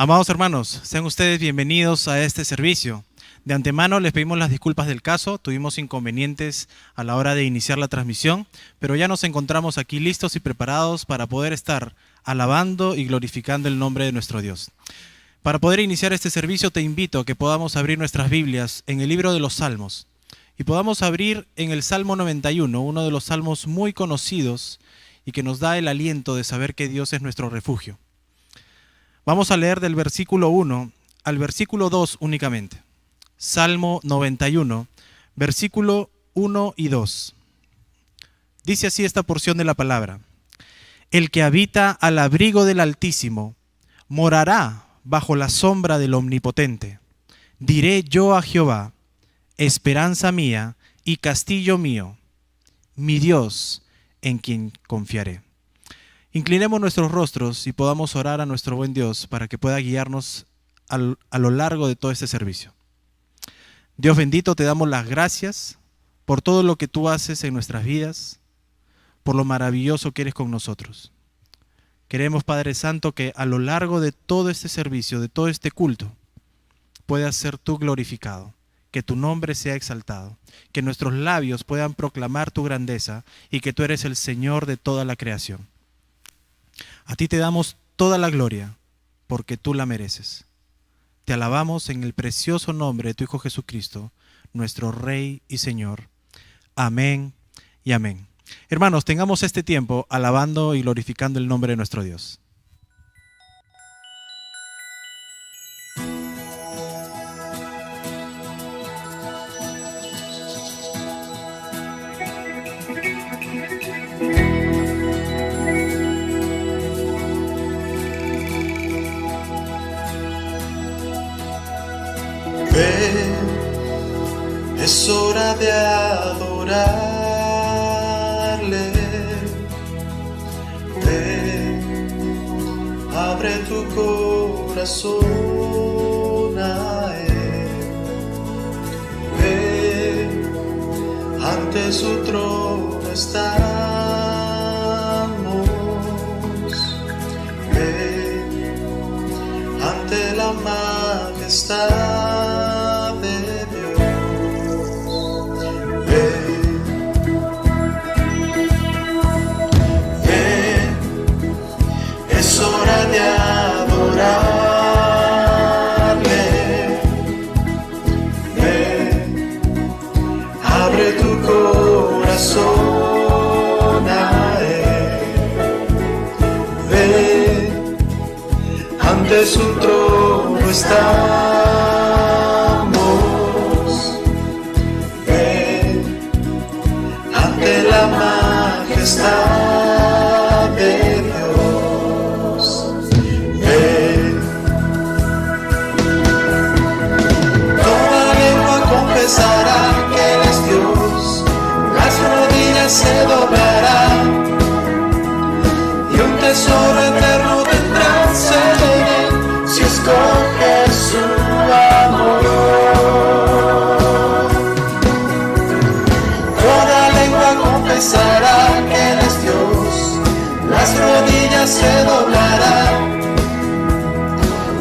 Amados hermanos, sean ustedes bienvenidos a este servicio. De antemano les pedimos las disculpas del caso, tuvimos inconvenientes a la hora de iniciar la transmisión, pero ya nos encontramos aquí listos y preparados para poder estar alabando y glorificando el nombre de nuestro Dios. Para poder iniciar este servicio te invito a que podamos abrir nuestras Biblias en el libro de los Salmos y podamos abrir en el Salmo 91, uno de los salmos muy conocidos y que nos da el aliento de saber que Dios es nuestro refugio. Vamos a leer del versículo 1 al versículo 2 únicamente. Salmo 91, versículo 1 y 2. Dice así esta porción de la palabra: El que habita al abrigo del Altísimo morará bajo la sombra del Omnipotente. Diré yo a Jehová, esperanza mía y castillo mío, mi Dios en quien confiaré. Inclinemos nuestros rostros y podamos orar a nuestro buen Dios para que pueda guiarnos a lo largo de todo este servicio. Dios bendito, te damos las gracias por todo lo que tú haces en nuestras vidas, por lo maravilloso que eres con nosotros. Queremos, Padre Santo, que a lo largo de todo este servicio, de todo este culto, puedas ser tú glorificado, que tu nombre sea exaltado, que nuestros labios puedan proclamar tu grandeza y que tú eres el Señor de toda la creación. A ti te damos toda la gloria, porque tú la mereces. Te alabamos en el precioso nombre de tu Hijo Jesucristo, nuestro Rey y Señor. Amén y amén. Hermanos, tengamos este tiempo alabando y glorificando el nombre de nuestro Dios. Ven, es hora de adorarle. Ven, abre tu corazón a Él. Ven, ante su trono estamos. Ven, ante la majestad de adorarle. Ven, abre tu corazón a Él. Ven, ante su trono estamos. Ven, ante la majestad de Dios. Confesará que Él es Dios, las rodillas se doblarán y un tesoro eterno tendrás en Él si escoges su amor. Toda lengua confesará que Él es Dios, las rodillas se doblarán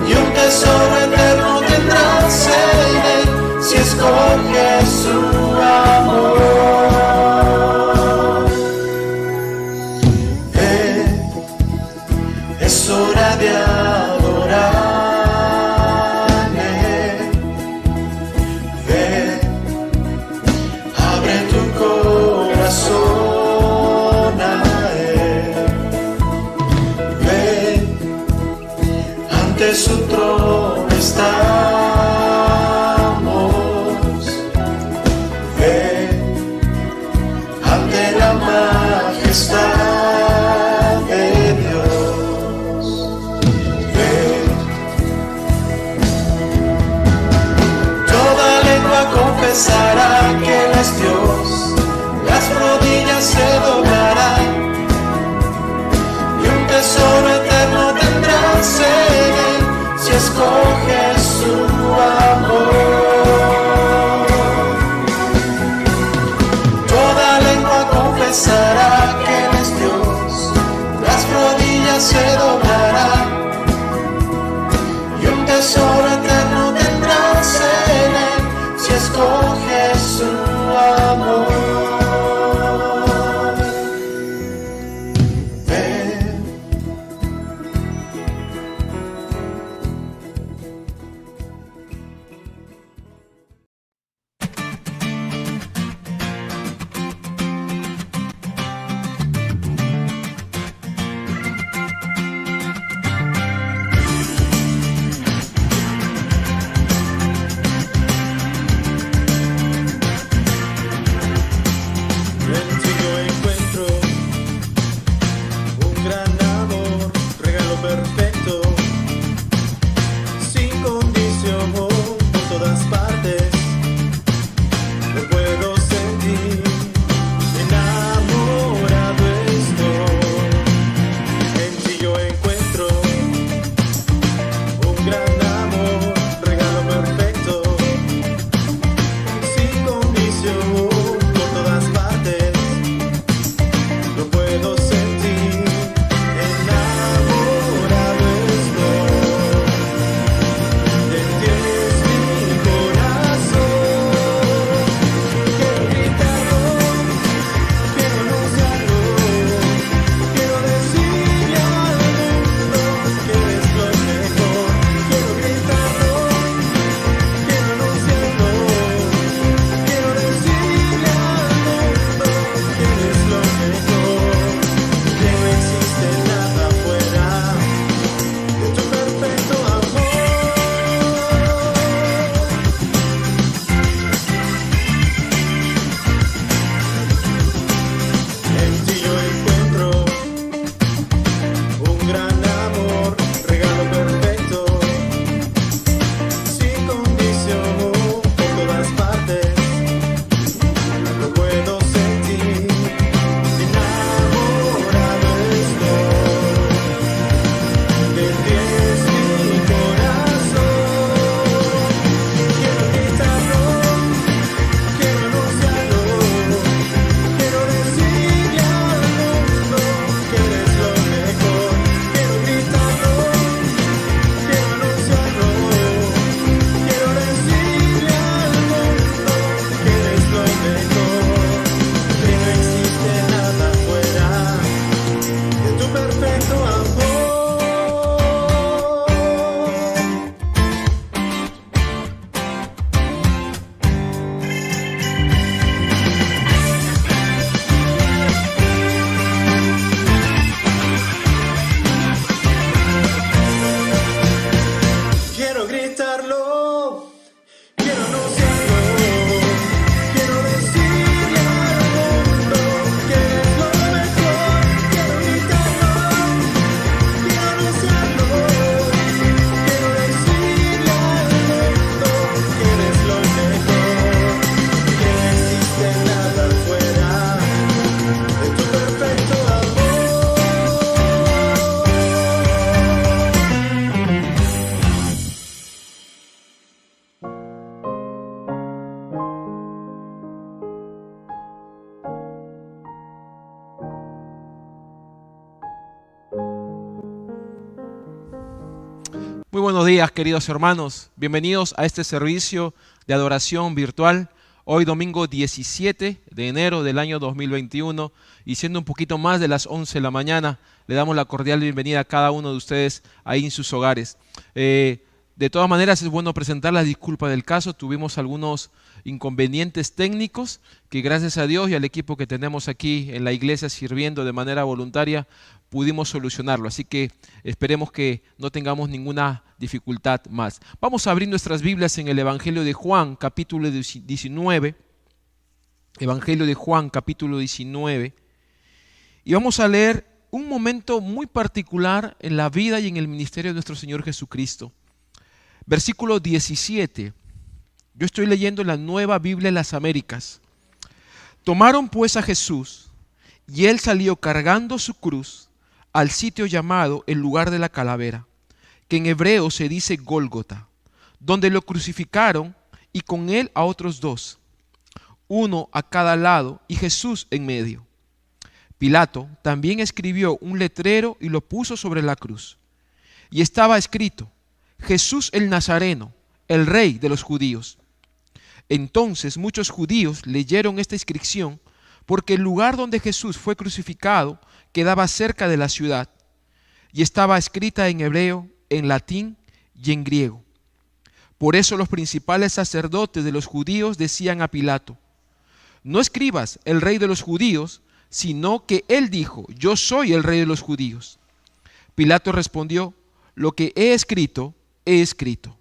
y un tesoro eterno tendrás en Él si escoge su amor. Ven, es hora de adorarle. Ven, abre tu corazón a Él. Ven, ante su trono está. Majestad de Dios. Ven. Toda lengua confesará que Él es Dios, las rodillas se doblarán y un tesoro eterno tendrás en Él si escoges su amor. Toda lengua confesará que Él es Dios, las rodillas se doblarán Muy buenos días, queridos hermanos. Bienvenidos a este servicio de adoración virtual. Hoy domingo 17 de enero del año 2021 y siendo un poquito más de las 11 de la mañana, le damos la cordial bienvenida a cada uno de ustedes ahí en sus hogares. De todas maneras es bueno presentar las disculpas del caso. Tuvimos algunos inconvenientes técnicos que gracias a Dios y al equipo que tenemos aquí en la iglesia sirviendo de manera voluntaria pudimos solucionarlo. Así que esperemos que no tengamos ninguna dificultad más. Vamos a abrir nuestras Biblias en el Evangelio de Juan, capítulo 19. Evangelio de Juan, capítulo 19. Y vamos a leer un momento muy particular en la vida y en el ministerio de nuestro Señor Jesucristo. Versículo 17. Yo estoy leyendo la Nueva Biblia de las Américas. Tomaron pues a Jesús y él salió cargando su cruz al sitio llamado el lugar de la calavera, que en hebreo se dice Gólgota, donde lo crucificaron y con él a otros dos, uno a cada lado y Jesús en medio. Pilato también escribió un letrero y lo puso sobre la cruz. Y estaba escrito: Jesús el Nazareno, el Rey de los judíos. Entonces muchos judíos leyeron esta inscripción porque el lugar donde Jesús fue crucificado quedaba cerca de la ciudad y estaba escrita en hebreo, en latín y en griego. Por eso los principales sacerdotes de los judíos decían a Pilato: no escribas el Rey de los judíos, sino que él dijo: yo soy el Rey de los judíos. Pilato respondió: lo que he escrito, he escrito.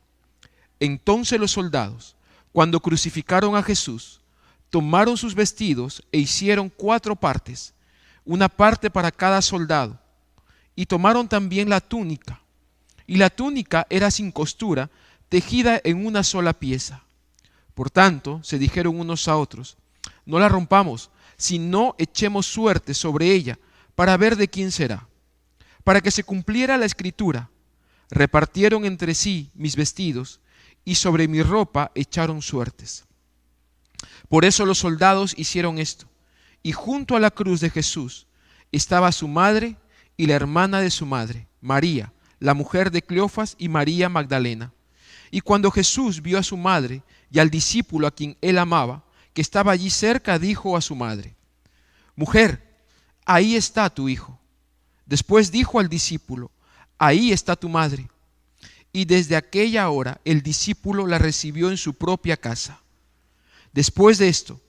Entonces los soldados, cuando crucificaron a Jesús, tomaron sus vestidos e hicieron 4 partes, una parte para cada soldado, y tomaron también la túnica, y la túnica era sin costura, tejida en una sola pieza. Por tanto, se dijeron unos a otros: no la rompamos, sino echemos suerte sobre ella, para ver de quién será. Para que se cumpliera la escritura, repartieron entre sí mis vestidos, y sobre mi ropa echaron suertes. Por eso los soldados hicieron esto, y junto a la cruz de Jesús estaba su madre y la hermana de su madre, María, la mujer de Cleofas, y María Magdalena. Y cuando Jesús vio a su madre y al discípulo a quien él amaba, que estaba allí cerca, dijo a su madre: mujer, ahí está tu hijo. Después dijo al discípulo: ahí está tu madre. Y desde aquella hora el discípulo la recibió en su propia casa. Después de esto,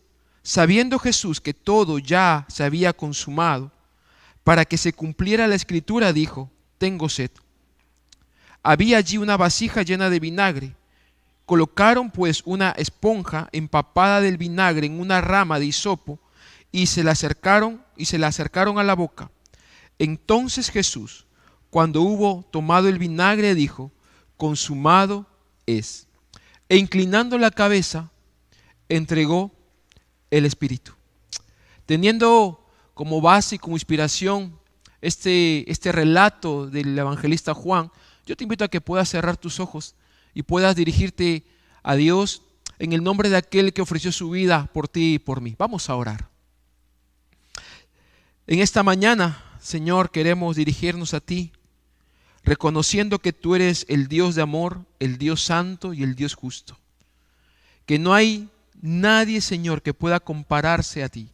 sabiendo Jesús que todo ya se había consumado, para que se cumpliera la escritura, dijo: tengo sed. Había allí una vasija llena de vinagre. Colocaron pues una esponja empapada del vinagre en una rama de hisopo y se la acercaron a la boca. Entonces Jesús, cuando hubo tomado el vinagre, dijo: consumado es. E inclinando la cabeza, entregó el Espíritu. Teniendo como base y como inspiración este relato del evangelista Juan, yo te invito a que puedas cerrar tus ojos y puedas dirigirte a Dios en el nombre de aquel que ofreció su vida por ti y por mí. Vamos a orar. En esta mañana, Señor, queremos dirigirnos a ti, reconociendo que tú eres el Dios de amor, el Dios santo y el Dios justo. Que no hay nadie, Señor, que pueda compararse a ti.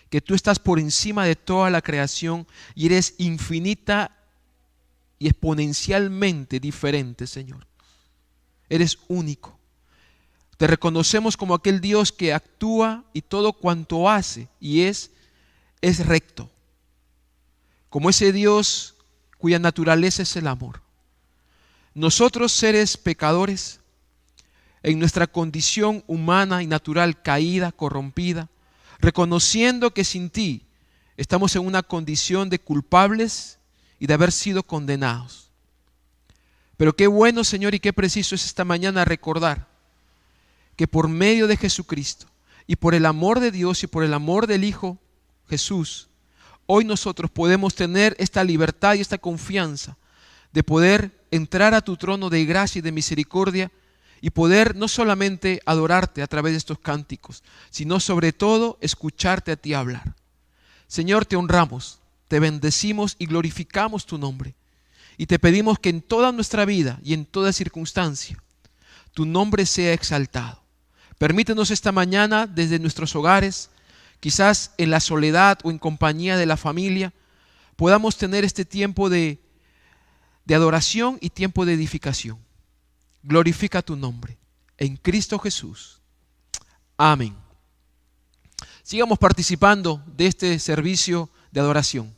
Que tú estás por encima de toda la creación y eres infinita y exponencialmente diferente, Señor. Eres único. Te reconocemos como aquel Dios que actúa y todo cuanto hace y es recto. Como ese Dios cuya naturaleza es el amor. Nosotros, seres pecadores, en nuestra condición humana y natural caída, corrompida, reconociendo que sin ti estamos en una condición de culpables y de haber sido condenados. Pero qué bueno, Señor, y qué preciso es esta mañana recordar que por medio de Jesucristo y por el amor de Dios y por el amor del Hijo Jesús, hoy nosotros podemos tener esta libertad y esta confianza de poder entrar a tu trono de gracia y de misericordia y poder no solamente adorarte a través de estos cánticos, sino sobre todo escucharte a ti hablar. Señor, te honramos, te bendecimos y glorificamos tu nombre. Y te pedimos que en toda nuestra vida y en toda circunstancia, tu nombre sea exaltado. Permítenos esta mañana desde nuestros hogares, quizás en la soledad o en compañía de la familia, podamos tener este tiempo de adoración y tiempo de edificación. Glorifica tu nombre. En Cristo Jesús. Amén. Sigamos participando de este servicio de adoración.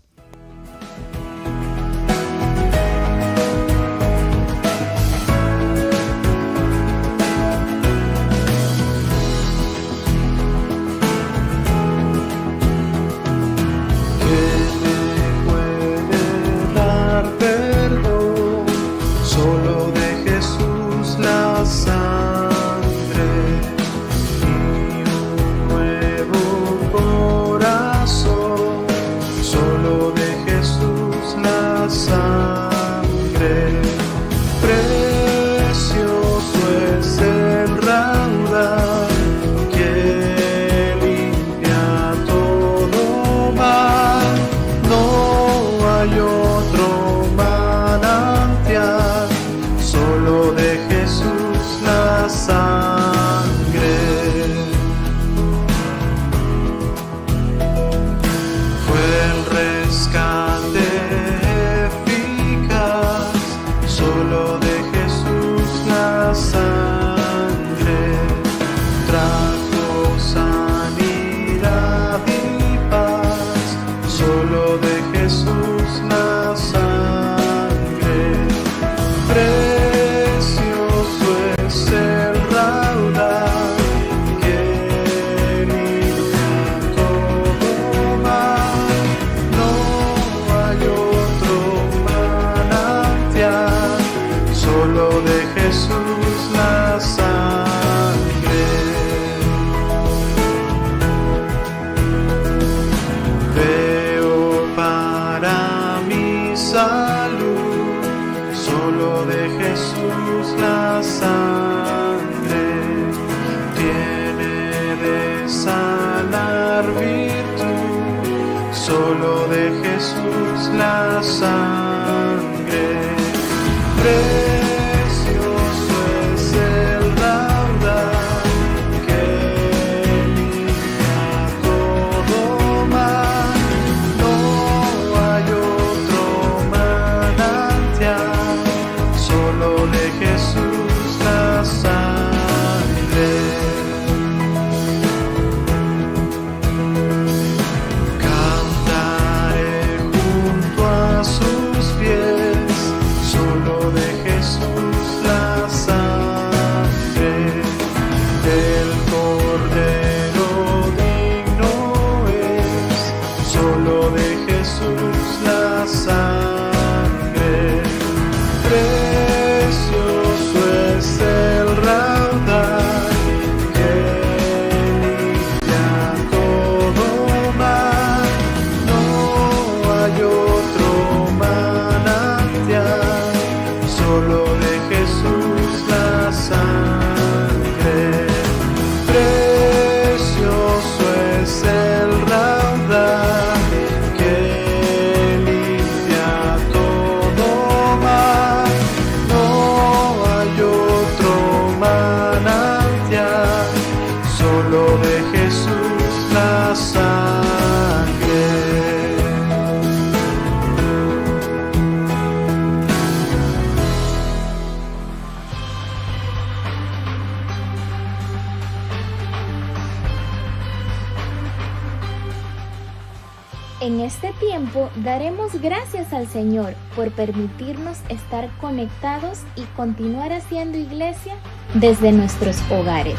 En este tiempo daremos gracias al Señor por permitirnos estar conectados y continuar haciendo iglesia desde nuestros hogares.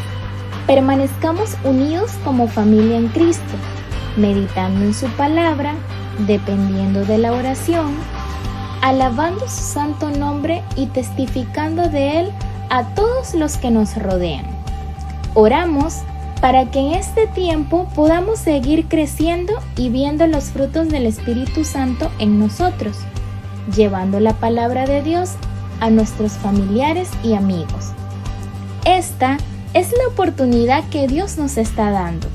Permanezcamos unidos como familia en Cristo, meditando en su palabra, dependiendo de la oración, alabando su santo nombre y testificando de Él a todos los que nos rodean. Oramos para que en este tiempo podamos seguir creciendo y viendo los frutos del Espíritu Santo en nosotros, llevando la palabra de Dios a nuestros familiares y amigos. Esta es la oportunidad que Dios nos está dando.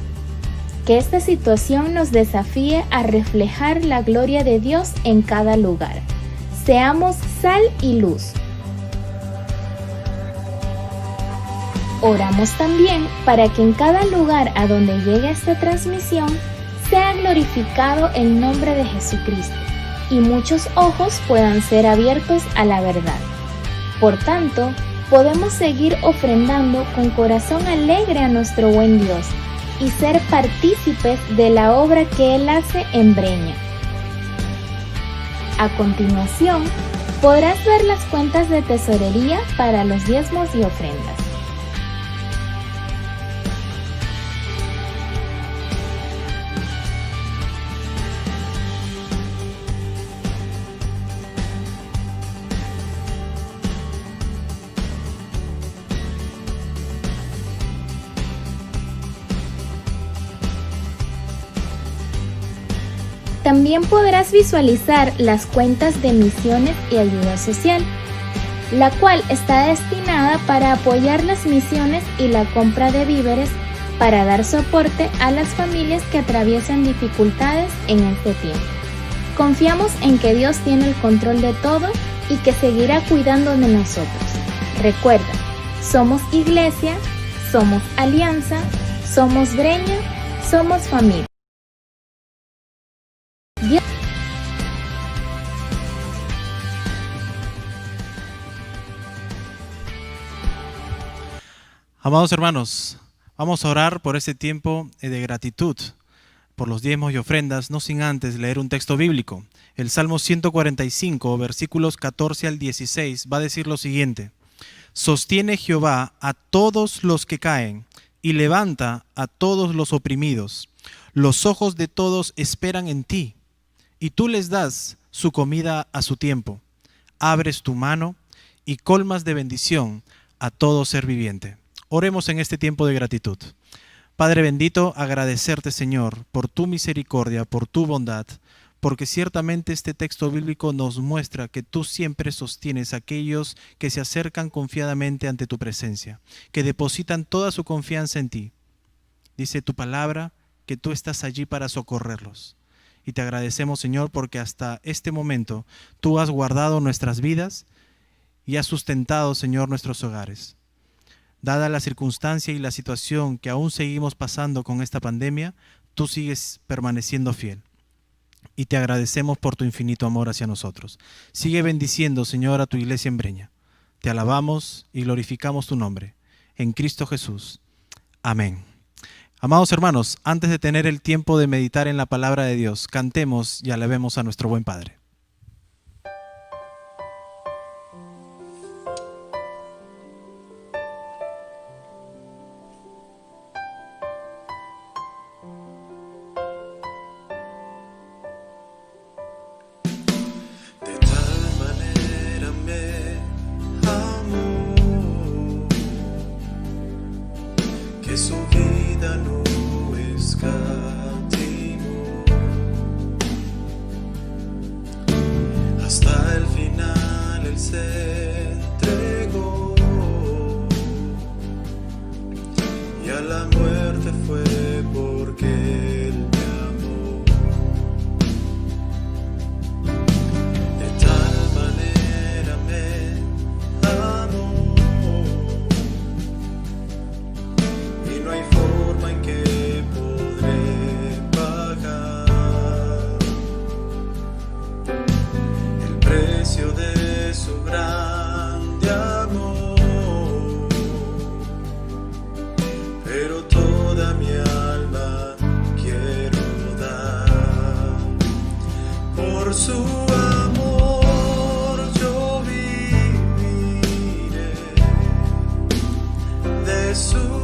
Que esta situación nos desafíe a reflejar la gloria de Dios en cada lugar. Seamos sal y luz. Oramos también para que en cada lugar a donde llegue esta transmisión sea glorificado el nombre de Jesucristo y muchos ojos puedan ser abiertos a la verdad. Por tanto, podemos seguir ofrendando con corazón alegre a nuestro buen Dios y ser partícipes de la obra que Él hace en Breña. A continuación, podrás ver las cuentas de tesorería para los diezmos y ofrendas. También podrás visualizar las cuentas de misiones y ayuda social, la cual está destinada para apoyar las misiones y la compra de víveres para dar soporte a las familias que atraviesan dificultades en este tiempo. Confiamos en que Dios tiene el control de todo y que seguirá cuidando de nosotros. Recuerda, somos iglesia, somos alianza, somos Breña, somos familia. Amados hermanos, vamos a orar por este tiempo de gratitud, por los diezmos y ofrendas, no sin antes leer un texto bíblico. El Salmo 145, versículos 14 al 16, va a decir lo siguiente: sostiene Jehová a todos los que caen y levanta a todos los oprimidos. Los ojos de todos esperan en ti, y tú les das su comida a su tiempo. Abres tu mano y colmas de bendición a todo ser viviente. Oremos en este tiempo de gratitud. Padre bendito, agradecerte, Señor, por tu misericordia, por tu bondad, porque ciertamente este texto bíblico nos muestra que tú siempre sostienes a aquellos que se acercan confiadamente ante tu presencia, que depositan toda su confianza en ti. Dice tu palabra que tú estás allí para socorrerlos. Y te agradecemos, Señor, porque hasta este momento tú has guardado nuestras vidas y has sustentado, Señor, nuestros hogares. Dada la circunstancia y la situación que aún seguimos pasando con esta pandemia, tú sigues permaneciendo fiel. Y te agradecemos por tu infinito amor hacia nosotros. Sigue bendiciendo, Señor, a tu iglesia en Breña. Te alabamos y glorificamos tu nombre. En Cristo Jesús. Amén. Amados hermanos, antes de tener el tiempo de meditar en la palabra de Dios, cantemos y alabemos a nuestro buen Padre. Su vida no escatimó, hasta el final Él se entregó, y a la muerte fue porque Él me amó. De tal manera me amó, no hay forma en que podré pagar el precio de su grande amor, pero toda mi alma quiero dar por su amor. Yo viviré de su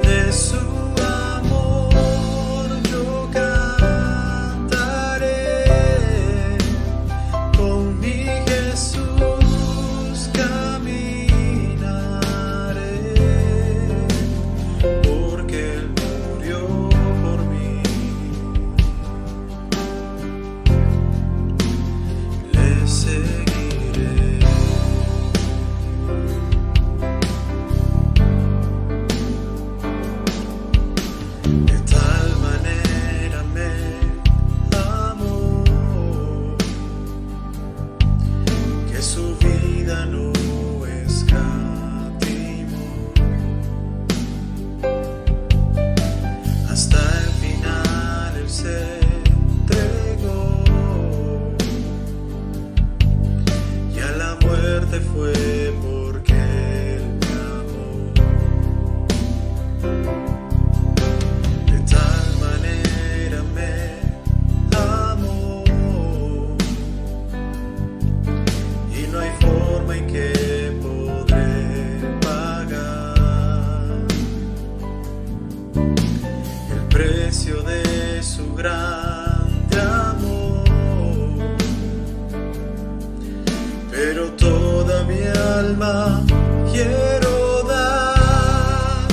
Jesús. precio de su grande amor. Pero toda mi alma quiero dar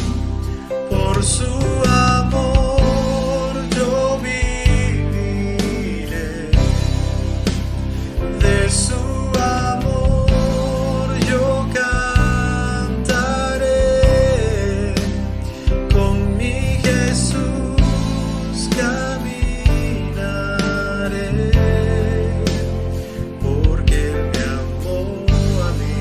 por su amor, yo viviré. De su amor yo cantaré, con mi Jesús caminaré, porque Él me amó a mí.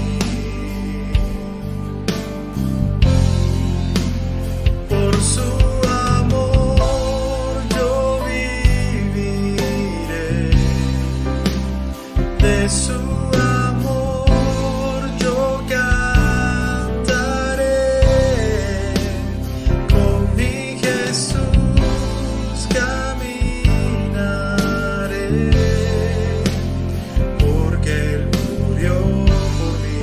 Por su amor yo viviré. De su amor yo cantaré, con mi Jesús caminaré, porque Él murió por mí.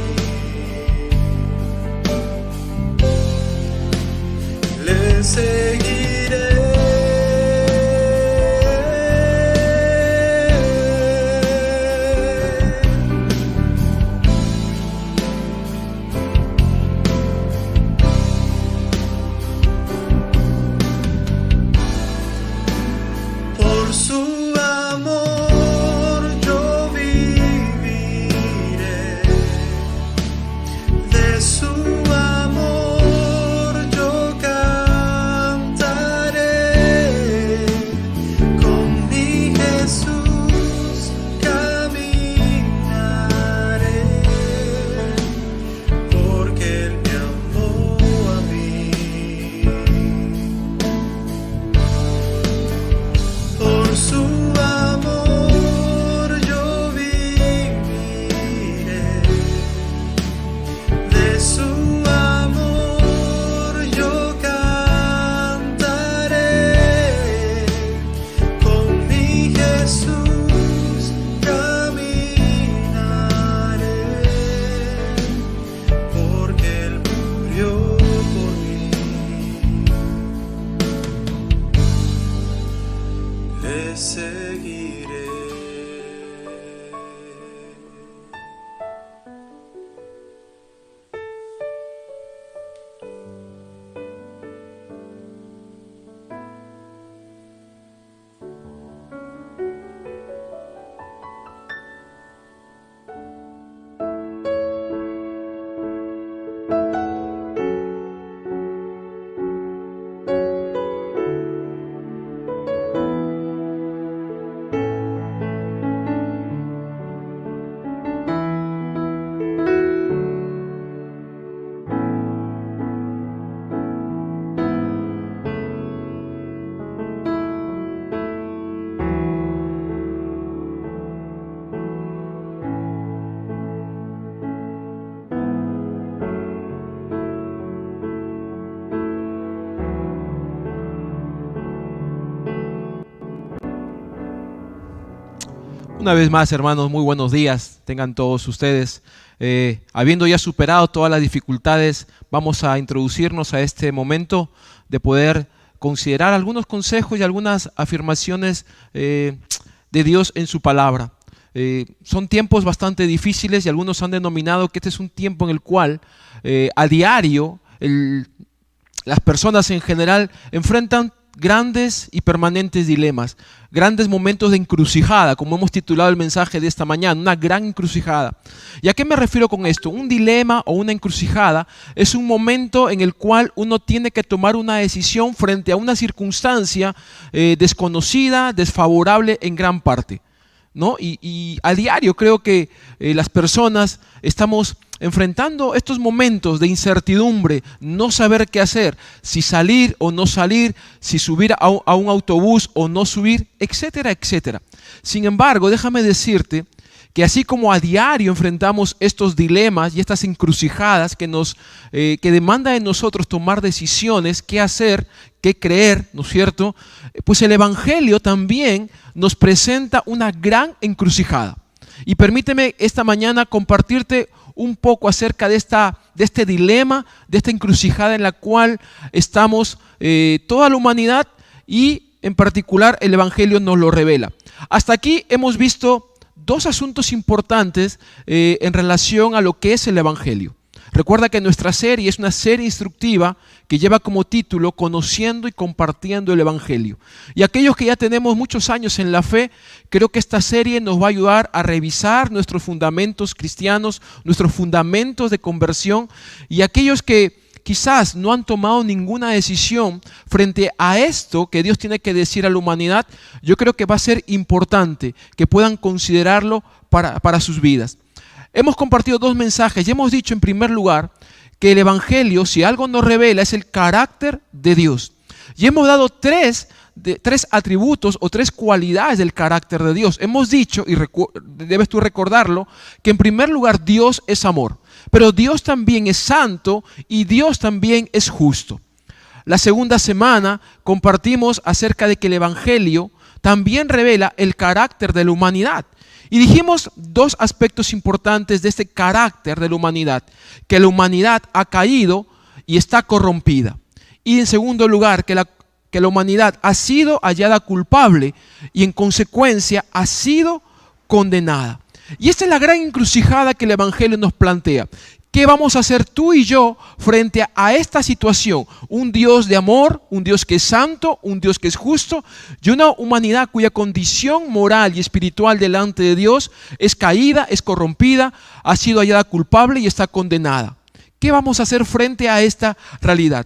Le seguiré. Por su amor yo viviré. De su amor yo cantaré, con mi Jesús caminaré, porque Él me amó a mí. Por su amor yo viviré. De su amor yo cantaré, con mi Jesús caminaré, porque Él murió por mí. Le seguiré. Una vez más, hermanos, muy buenos días tengan todos ustedes. Habiendo ya superado todas las dificultades, vamos a introducirnos a este momento de poder considerar algunos consejos y algunas afirmaciones de Dios en su palabra. Son tiempos bastante difíciles y algunos han denominado que este es un tiempo en el cual a diario las personas en general enfrentan grandes y permanentes dilemas, grandes momentos de encrucijada, como hemos titulado el mensaje de esta mañana, una gran encrucijada. ¿Y a qué me refiero con esto? Un dilema o una encrucijada es un momento en el cual uno tiene que tomar una decisión frente a una circunstancia desconocida, desfavorable en gran parte, ¿no? Y a diario creo que las personas estamos enfrentando estos momentos de incertidumbre, no saber qué hacer, si salir o no salir, si subir a un autobús o no subir, etcétera, etcétera. Sin embargo, déjame decirte que así como a diario enfrentamos estos dilemas y estas encrucijadas que demanda de nosotros tomar decisiones, qué hacer, qué creer, ¿no es cierto? Pues el Evangelio también nos presenta una gran encrucijada. Y permíteme esta mañana compartirte un poco acerca de este dilema, de esta encrucijada en la cual estamos toda la humanidad y en particular el Evangelio nos lo revela. Hasta aquí hemos visto dos asuntos importantes en relación a lo que es el Evangelio. Recuerda que nuestra serie es una serie instructiva que lleva como título Conociendo y Compartiendo el Evangelio. Y aquellos que ya tenemos muchos años en la fe, creo que esta serie nos va a ayudar a revisar nuestros fundamentos cristianos, nuestros fundamentos de conversión, y aquellos que quizás no han tomado ninguna decisión frente a esto que Dios tiene que decir a la humanidad, yo creo que va a ser importante que puedan considerarlo para sus vidas. Hemos compartido dos mensajes y hemos dicho en primer lugar que el Evangelio, si algo nos revela, es el carácter de Dios. Y hemos dado tres atributos o tres cualidades del carácter de Dios. Hemos dicho, y debes tú recordarlo, que en primer lugar Dios es amor, pero Dios también es santo y Dios también es justo. La segunda semana compartimos acerca de que el Evangelio también revela el carácter de la humanidad. Y dijimos dos aspectos importantes de este carácter de la humanidad: que la humanidad ha caído y está corrompida. Y en segundo lugar, que la humanidad ha sido hallada culpable y en consecuencia ha sido condenada. Y esta es la gran encrucijada que el Evangelio nos plantea. ¿Qué vamos a hacer tú y yo frente a esta situación? Un Dios de amor, un Dios que es santo, un Dios que es justo, y una humanidad cuya condición moral y espiritual delante de Dios es caída, es corrompida, ha sido hallada culpable y está condenada. ¿Qué vamos a hacer frente a esta realidad?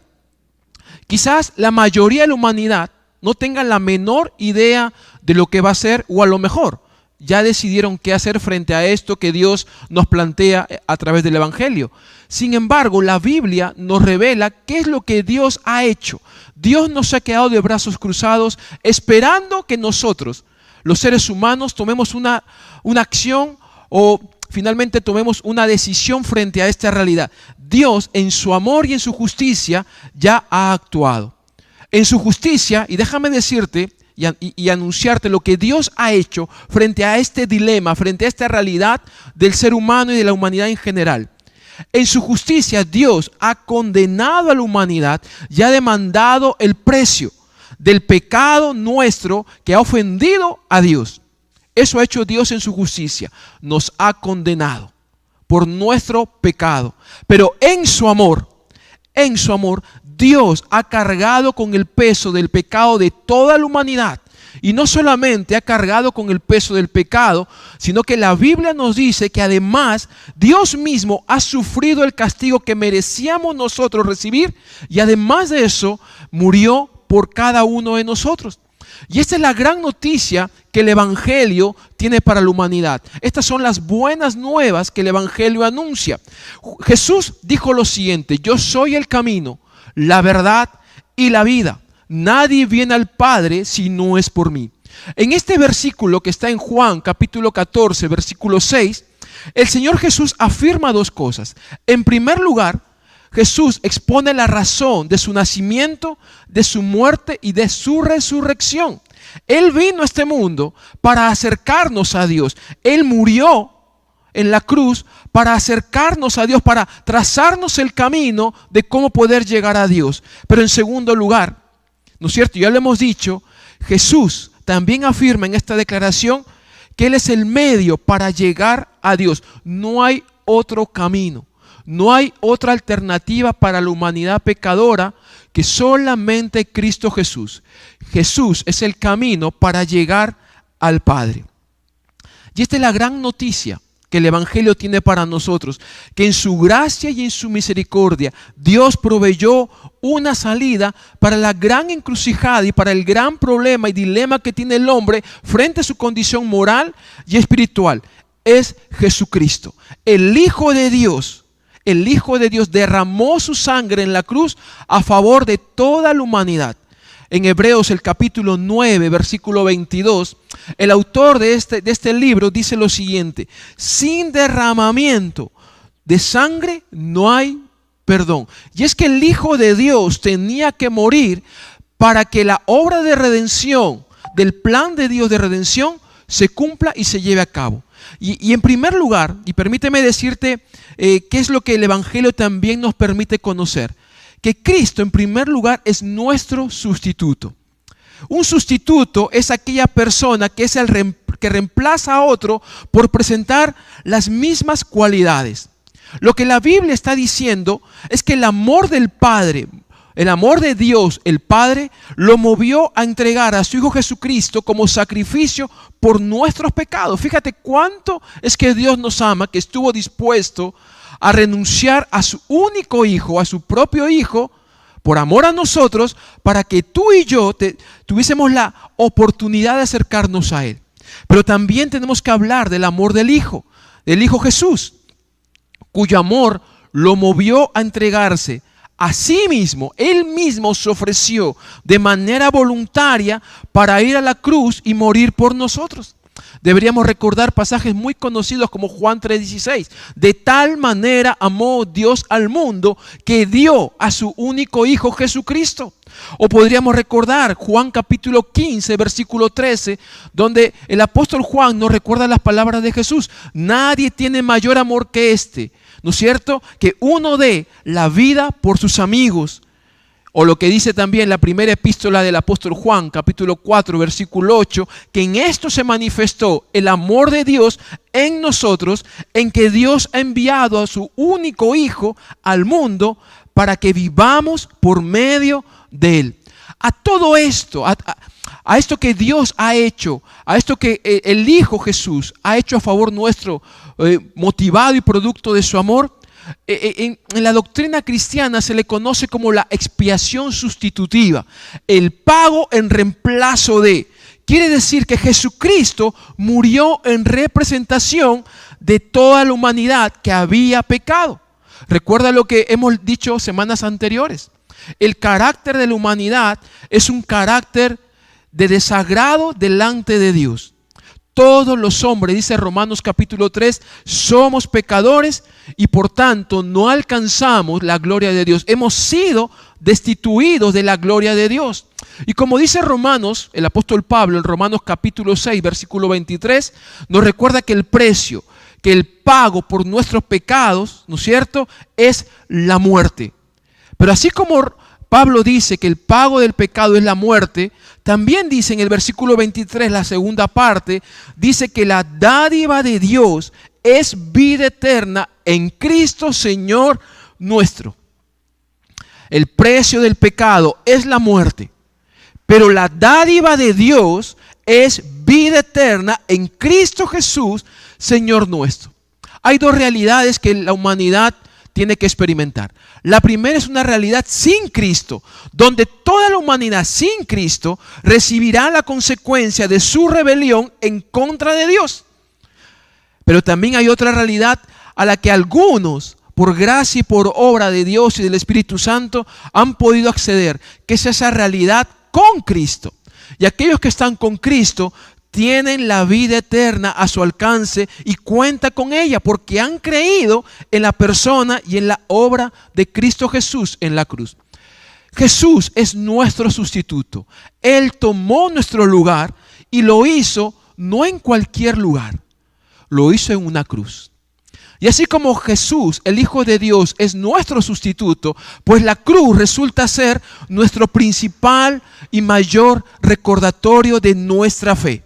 Quizás la mayoría de la humanidad no tenga la menor idea de lo que va a hacer, o a lo mejor ya decidieron qué hacer frente a esto que Dios nos plantea a través del Evangelio. Sin embargo, la Biblia nos revela qué es lo que Dios ha hecho. Dios no se ha quedado de brazos cruzados esperando que nosotros, los seres humanos, tomemos una acción o finalmente tomemos una decisión frente a esta realidad. Dios, en su amor y en su justicia, ya ha actuado. En su justicia, y déjame decirte y anunciarte lo que Dios ha hecho frente a este dilema, frente a esta realidad del ser humano y de la humanidad en general. En su justicia, Dios ha condenado a la humanidad y ha demandado el precio del pecado nuestro que ha ofendido a Dios. Eso ha hecho Dios en su justicia. Nos ha condenado por nuestro pecado. Pero en su amor, Dios ha cargado con el peso del pecado de toda la humanidad. Y no solamente ha cargado con el peso del pecado, sino que la Biblia nos dice que además Dios mismo ha sufrido el castigo que merecíamos nosotros recibir, y además de eso murió por cada uno de nosotros. Y esta es la gran noticia que el Evangelio tiene para la humanidad. Estas son las buenas nuevas que el Evangelio anuncia. Jesús dijo lo siguiente: yo soy el camino, la verdad y la vida. Nadie viene al Padre si no es por mí. En este versículo que está en Juan capítulo 14, versículo 6, el Señor Jesús afirma dos cosas. En primer lugar, Jesús expone la razón de su nacimiento, de su muerte y de su resurrección. Él vino a este mundo para acercarnos a Dios. Él murió en la cruz para acercarnos a Dios, para trazarnos el camino de cómo poder llegar a Dios. Pero en segundo lugar, ¿no es cierto? Ya lo hemos dicho, Jesús también afirma en esta declaración que Él es el medio para llegar a Dios. No hay otro camino. No hay otra alternativa para la humanidad pecadora que solamente Cristo Jesús. Jesús es el camino para llegar al Padre. Y esta es la gran noticia que el Evangelio tiene para nosotros, que en su gracia y en su misericordia Dios proveyó una salida para la gran encrucijada y para el gran problema y dilema que tiene el hombre frente a su condición moral y espiritual. Es Jesucristo, el Hijo de Dios. El Hijo de Dios derramó su sangre en la cruz a favor de toda la humanidad. En Hebreos el capítulo 9, versículo 22, el autor de este libro dice lo siguiente: sin derramamiento de sangre no hay perdón. Y es que el Hijo de Dios tenía que morir para que la obra de redención, del plan de Dios de redención, se cumpla y se lleve a cabo. Y en primer lugar, y permíteme decirte qué es lo que el Evangelio también nos permite conocer: que Cristo en primer lugar es nuestro sustituto. Un sustituto es aquella persona que es que reemplaza a otro por presentar las mismas cualidades. Lo que la Biblia está diciendo es que el amor del Padre, el amor de Dios, el Padre, lo movió a entregar a su Hijo Jesucristo como sacrificio por nuestros pecados. Fíjate cuánto es que Dios nos ama, que estuvo dispuesto a renunciar a su único Hijo, a su propio Hijo, por amor a nosotros, para que tú y yo tuviésemos la oportunidad de acercarnos a Él. Pero también tenemos que hablar del amor del Hijo Jesús, cuyo amor lo movió a entregarse a sí mismo. Él mismo se ofreció de manera voluntaria para ir a la cruz y morir por nosotros. Deberíamos recordar pasajes muy conocidos como Juan 3:16. De tal manera amó Dios al mundo que dio a su único Hijo Jesucristo. O podríamos recordar Juan capítulo 15, versículo 13, donde el apóstol Juan nos recuerda las palabras de Jesús. Nadie tiene mayor amor que este, ¿no es cierto?, que uno dé la vida por sus amigos. O lo que dice también la primera epístola del apóstol Juan, capítulo 4, versículo 8, que en esto se manifestó el amor de Dios en nosotros, en que Dios ha enviado a su único Hijo al mundo para que vivamos por medio de Él. A todo esto, a esto que Dios ha hecho, a esto que el Hijo Jesús ha hecho a favor nuestro, motivado y producto de su amor, en la doctrina cristiana se le conoce como la expiación sustitutiva, el pago en reemplazo de. Quiere decir que Jesucristo murió en representación de toda la humanidad que había pecado. Recuerda lo que hemos dicho semanas anteriores. El carácter de la humanidad es un carácter de desagrado delante de Dios. Todos los hombres, dice Romanos capítulo 3, somos pecadores y por tanto no alcanzamos la gloria de Dios. Hemos sido destituidos de la gloria de Dios. Y como dice Romanos, el apóstol Pablo en Romanos capítulo 6, versículo 23, nos recuerda que el precio, que el pago por nuestros pecados, ¿no es cierto?, es la muerte. Pero así como Pablo dice que el pago del pecado es la muerte, también dice en el versículo 23, la segunda parte, dice que la dádiva de Dios es vida eterna en Cristo Señor nuestro. El precio del pecado es la muerte, pero la dádiva de Dios es vida eterna en Cristo Jesús, Señor nuestro. Hay dos realidades que la humanidad tiene que experimentar. La primera es una realidad sin Cristo, donde toda la humanidad sin Cristo recibirá la consecuencia de su rebelión en contra de Dios. Pero también hay otra realidad a la que algunos, por gracia y por obra de Dios y del Espíritu Santo, han podido acceder, que es esa realidad con Cristo. Y aquellos que están con Cristo tienen la vida eterna a su alcance y cuenta con ella porque han creído en la persona y en la obra de Cristo Jesús en la cruz. Jesús es nuestro sustituto. Él tomó nuestro lugar y lo hizo no en cualquier lugar, lo hizo en una cruz. Y así como Jesús, el Hijo de Dios, es nuestro sustituto, pues la cruz resulta ser nuestro principal y mayor recordatorio de nuestra fe.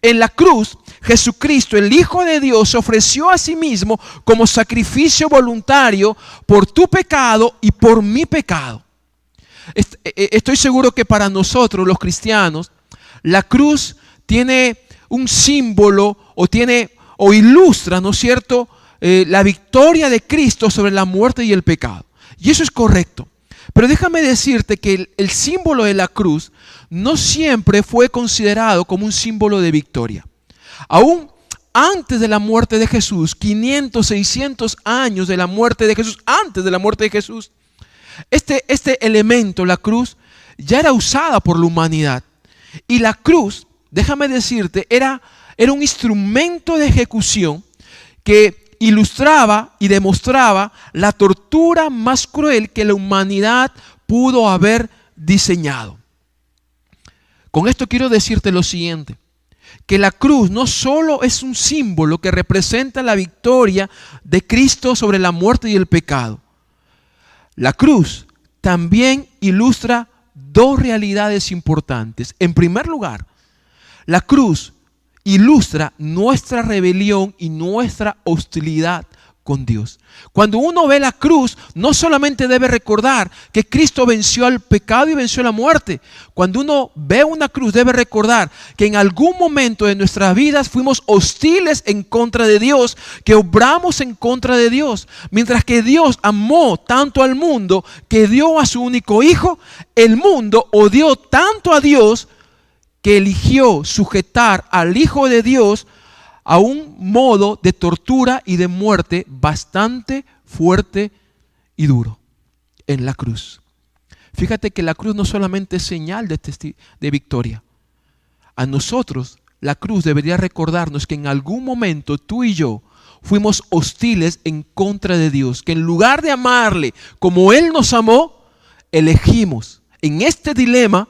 En la cruz, Jesucristo, el Hijo de Dios, se ofreció a sí mismo como sacrificio voluntario por tu pecado y por mi pecado. Estoy seguro que para nosotros los cristianos, la cruz tiene un símbolo o ilustra, ¿no es cierto?, la victoria de Cristo sobre la muerte y el pecado. Y eso es correcto. Pero déjame decirte que el símbolo de la cruz no siempre fue considerado como un símbolo de victoria. Aún antes de la muerte de Jesús, 500, 600 años de la muerte de Jesús, antes de la muerte de Jesús, este elemento, la cruz, ya era usada por la humanidad. Y la cruz, déjame decirte, era un instrumento de ejecución que ilustraba y demostraba la tortura más cruel que la humanidad pudo haber diseñado. Con esto quiero decirte lo siguiente, que la cruz no solo es un símbolo que representa la victoria de Cristo sobre la muerte y el pecado. La cruz también ilustra dos realidades importantes. En primer lugar, la cruz ilustra nuestra rebelión y nuestra hostilidad con Dios. Cuando uno ve la cruz, no solamente debe recordar que Cristo venció al pecado y venció la muerte. Cuando uno ve una cruz, debe recordar que en algún momento de nuestras vidas fuimos hostiles en contra de Dios, que obramos en contra de Dios. Mientras que Dios amó tanto al mundo que dio a su único hijo, el mundo odió tanto a Dios que eligió sujetar al Hijo de Dios a un modo de tortura y de muerte bastante fuerte y duro en la cruz. Fíjate que la cruz no solamente es señal de victoria. A nosotros la cruz debería recordarnos que en algún momento tú y yo fuimos hostiles en contra de Dios, que en lugar de amarle como Él nos amó, elegimos, en este dilema,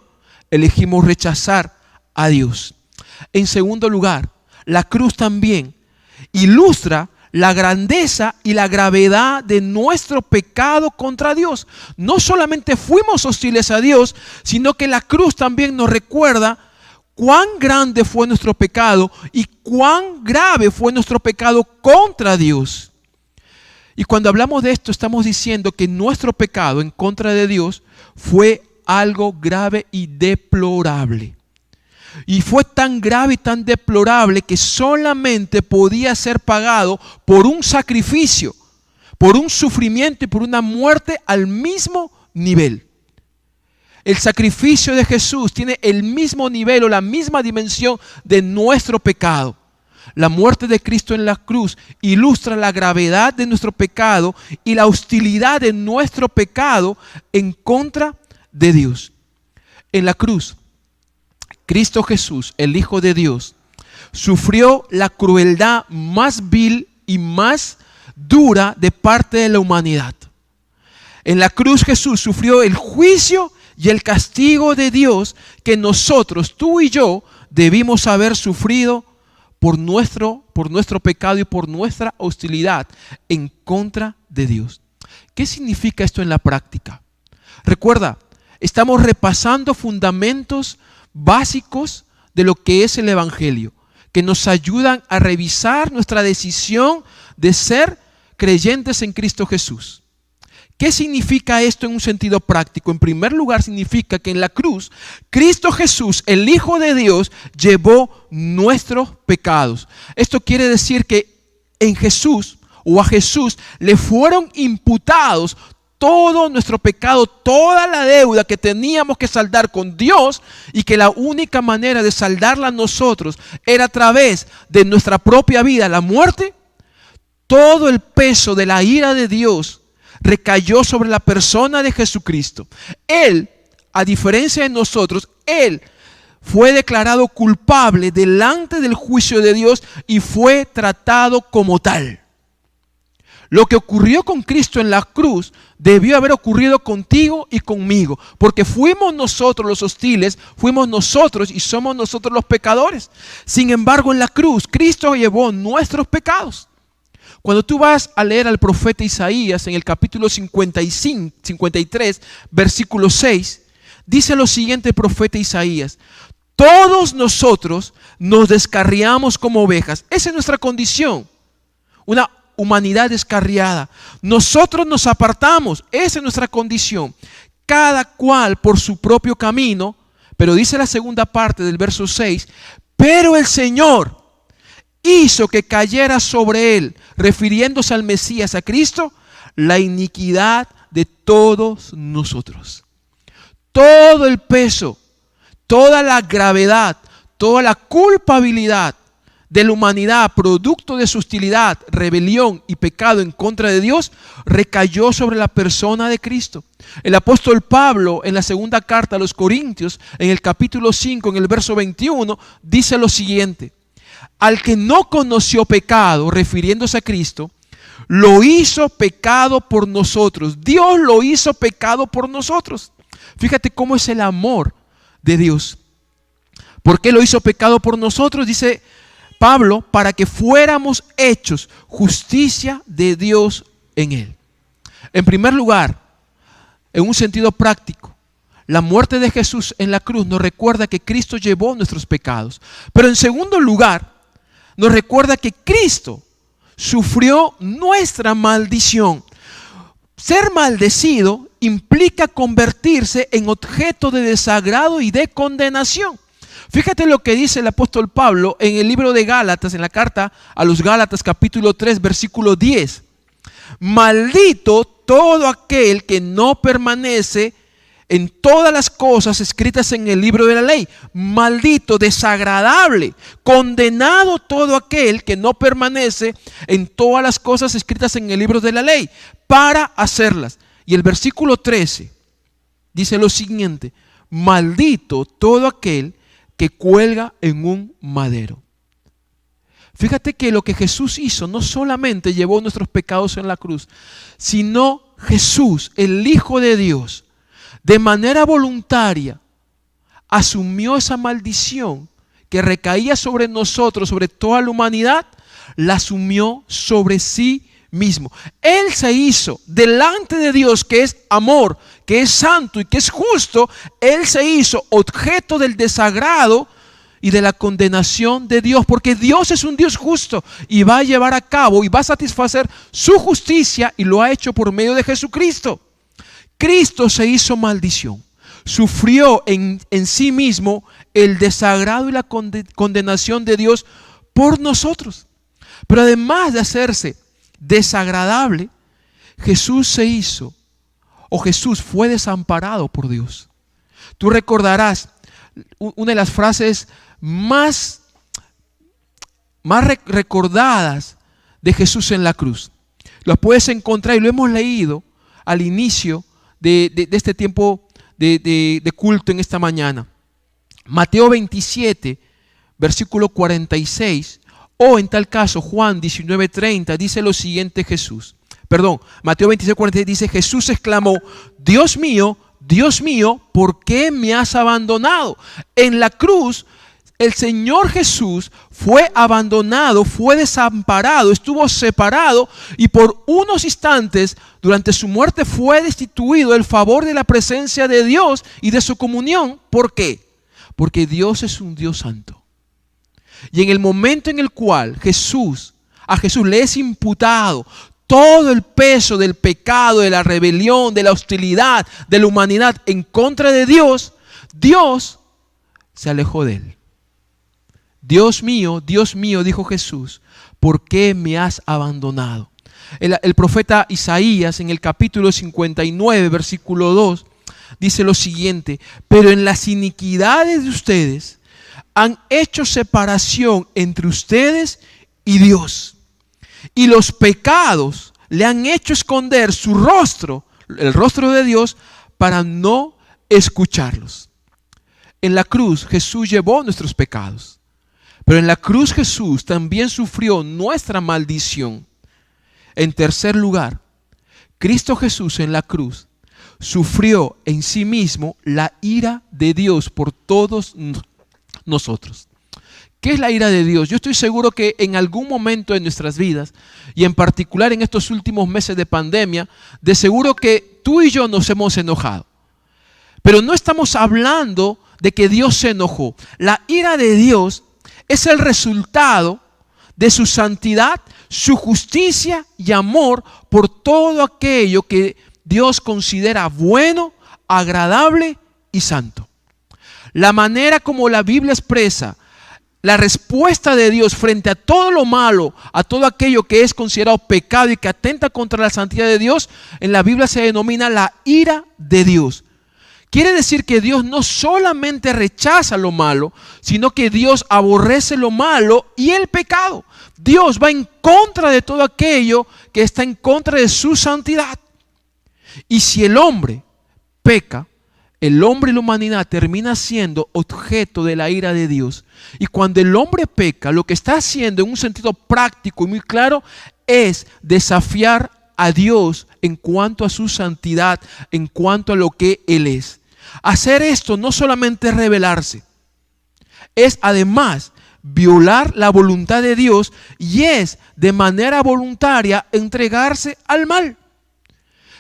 elegimos rechazar a Dios. En segundo lugar, la cruz también ilustra la grandeza y la gravedad de nuestro pecado contra Dios. No solamente fuimos hostiles a Dios, sino que la cruz también nos recuerda cuán grande fue nuestro pecado y cuán grave fue nuestro pecado contra Dios. Y cuando hablamos de esto, estamos diciendo que nuestro pecado en contra de Dios fue algo grave y deplorable. Y fue tan grave y tan deplorable que solamente podía ser pagado por un sacrificio, por un sufrimiento y por una muerte al mismo nivel. El sacrificio de Jesús tiene el mismo nivel o la misma dimensión de nuestro pecado. La muerte de Cristo en la cruz ilustra la gravedad de nuestro pecado y la hostilidad de nuestro pecado en contra de Dios. En la cruz, Cristo Jesús, el Hijo de Dios, sufrió la crueldad más vil y más dura de parte de la humanidad. En la cruz Jesús sufrió el juicio y el castigo de Dios que nosotros, tú y yo, debimos haber sufrido por nuestro pecado y por nuestra hostilidad en contra de Dios. ¿Qué significa esto en la práctica? Recuerda, estamos repasando fundamentos básicos de lo que es el Evangelio, que nos ayudan a revisar nuestra decisión de ser creyentes en Cristo Jesús. ¿Qué significa esto en un sentido práctico? En primer lugar, significa que en la cruz, Cristo Jesús, el Hijo de Dios, llevó nuestros pecados. Esto quiere decir que en Jesús o a Jesús le fueron imputados todo nuestro pecado, toda la deuda que teníamos que saldar con Dios, y que la única manera de saldarla nosotros era a través de nuestra propia vida, la muerte. Todo el peso de la ira de Dios recayó sobre la persona de Jesucristo. Él, a diferencia de nosotros, Él fue declarado culpable delante del juicio de Dios y fue tratado como tal. Lo que ocurrió con Cristo en la cruz debió haber ocurrido contigo y conmigo, porque fuimos nosotros los hostiles, fuimos nosotros y somos nosotros los pecadores. Sin embargo, en la cruz, Cristo llevó nuestros pecados. Cuando tú vas a leer al profeta Isaías en el capítulo 53, versículo 6, dice lo siguiente el profeta Isaías: todos nosotros nos descarriamos como ovejas. Esa es nuestra condición, una humanidad descarriada. Nosotros nos apartamos, esa es nuestra condición, cada cual por su propio camino. Pero dice la segunda parte del verso 6, pero el Señor hizo que cayera sobre él, refiriéndose al Mesías, a Cristo, la iniquidad de todos nosotros. Todo el peso, toda la gravedad, toda la culpabilidad de la humanidad, producto de su hostilidad, rebelión y pecado en contra de Dios, recayó sobre la persona de Cristo. El apóstol Pablo, en la segunda carta a los Corintios, en el capítulo 5, en el verso 21, dice lo siguiente: al que no conoció pecado, refiriéndose a Cristo, lo hizo pecado por nosotros. Dios lo hizo pecado por nosotros. Fíjate cómo es el amor de Dios. ¿Por qué lo hizo pecado por nosotros? Dice Pablo, para que fuéramos hechos justicia de Dios en él. En primer lugar, en un sentido práctico, La muerte de Jesús en la cruz nos recuerda que Cristo llevó nuestros pecados. Pero en segundo lugar, nos recuerda que Cristo sufrió nuestra maldición. Ser maldecido implica convertirse en objeto de desagrado y de condenación. Fíjate lo que dice el apóstol Pablo en el libro de Gálatas, en la carta a los Gálatas capítulo 3, versículo 10. Maldito todo aquel que no permanece en todas las cosas escritas en el libro de la ley. Maldito, desagradable, condenado todo aquel que no permanece en todas las cosas escritas en el libro de la ley para hacerlas. Y el versículo 13 dice lo siguiente: maldito todo aquel que cuelga en un madero. Fíjate que lo que Jesús hizo no solamente llevó nuestros pecados en la cruz, sino Jesús, el Hijo de Dios, de manera voluntaria asumió esa maldición que recaía sobre nosotros, sobre toda la humanidad, la asumió sobre sí mismo. Él se hizo delante de Dios, que es amor, que es santo y que es justo. Él se hizo objeto del desagrado y de la condenación de Dios, porque Dios es un Dios justo y va a llevar a cabo y va a satisfacer su justicia, y lo ha hecho por medio de Jesucristo. Cristo se hizo maldición, sufrió en sí mismo el desagrado y la condenación de Dios por nosotros. Pero además de hacerse desagradable, Jesús fue desamparado por Dios. Tú recordarás una de las frases más recordadas de Jesús en la cruz. Lo puedes encontrar y lo hemos leído al inicio de este tiempo de culto en esta mañana. Mateo 27, versículo 46, o en tal caso Juan 19:30, dice lo siguiente Mateo 26, 46 dice: Jesús exclamó: Dios mío, ¿por qué me has abandonado? En la cruz el Señor Jesús fue abandonado, fue desamparado, estuvo separado, y por unos instantes durante su muerte fue destituido el favor de la presencia de Dios y de su comunión. ¿Por qué? Porque Dios es un Dios santo. Y en el momento en el cual a Jesús le es imputado todo el peso del pecado, de la rebelión, de la hostilidad, de la humanidad en contra de Dios, Dios se alejó de él. Dios mío, dijo Jesús, ¿por qué me has abandonado? El profeta Isaías en el capítulo 59, versículo 2, dice lo siguiente: pero en las iniquidades de ustedes han hecho separación entre ustedes y Dios, y los pecados le han hecho esconder su rostro, el rostro de Dios, para no escucharlos. En la cruz Jesús llevó nuestros pecados, pero en la cruz Jesús también sufrió nuestra maldición. En tercer lugar, Cristo Jesús en la cruz sufrió en sí mismo la ira de Dios por todos nosotros. ¿Qué es la ira de Dios? Yo estoy seguro que en algún momento de nuestras vidas, y en particular en estos últimos meses de pandemia, de seguro que tú y yo nos hemos enojado. Pero no estamos hablando de que Dios se enojó. La ira de Dios es el resultado de su santidad, su justicia y amor por todo aquello que Dios considera bueno, agradable y santo. La manera como la Biblia expresa la respuesta de Dios frente a todo lo malo, a todo aquello que es considerado pecado y que atenta contra la santidad de Dios, en la Biblia se denomina la ira de Dios. Quiere decir que Dios no solamente rechaza lo malo, sino que Dios aborrece lo malo y el pecado. Dios va en contra de todo aquello que está en contra de su santidad. Y si el hombre peca, el hombre y la humanidad termina siendo objeto de la ira de Dios. Y cuando el hombre peca, lo que está haciendo en un sentido práctico y muy claro es desafiar a Dios en cuanto a su santidad, en cuanto a lo que Él es. Hacer esto no solamente es rebelarse, es además violar la voluntad de Dios, y es de manera voluntaria entregarse al mal.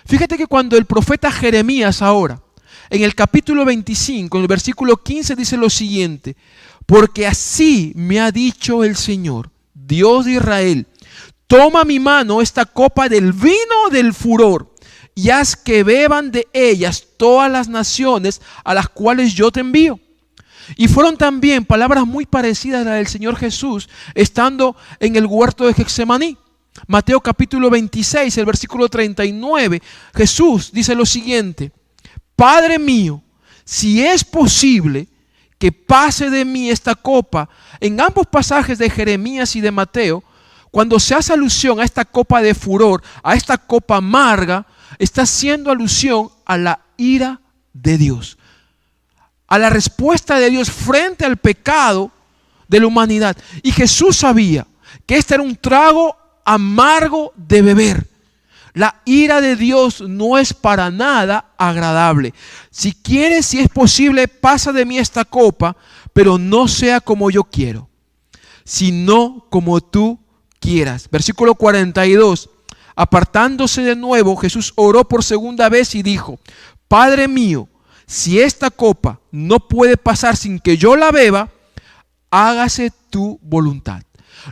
Fíjate que cuando el profeta Jeremías ahora En el capítulo 25, en el versículo 15 dice lo siguiente: porque así me ha dicho el Señor, Dios de Israel, toma mi mano esta copa del vino del furor y haz que beban de ellas todas las naciones a las cuales yo te envío. Y fueron también palabras muy parecidas a las del Señor Jesús estando en el huerto de Getsemaní. Mateo capítulo 26, el versículo 39, Jesús dice lo siguiente: Padre mío, si es posible que pase de mí esta copa. En ambos pasajes de Jeremías y de Mateo, cuando se hace alusión a esta copa de furor, a esta copa amarga, está haciendo alusión a la ira de Dios, a la respuesta de Dios frente al pecado de la humanidad. Y Jesús sabía que este era un trago amargo de beber. La ira de Dios no es para nada agradable. Si quieres, si es posible, pasa de mí esta copa, pero no sea como yo quiero, sino como tú quieras. Versículo 42. Apartándose de nuevo, Jesús oró por segunda vez y dijo: Padre mío, si esta copa no puede pasar sin que yo la beba, hágase tu voluntad.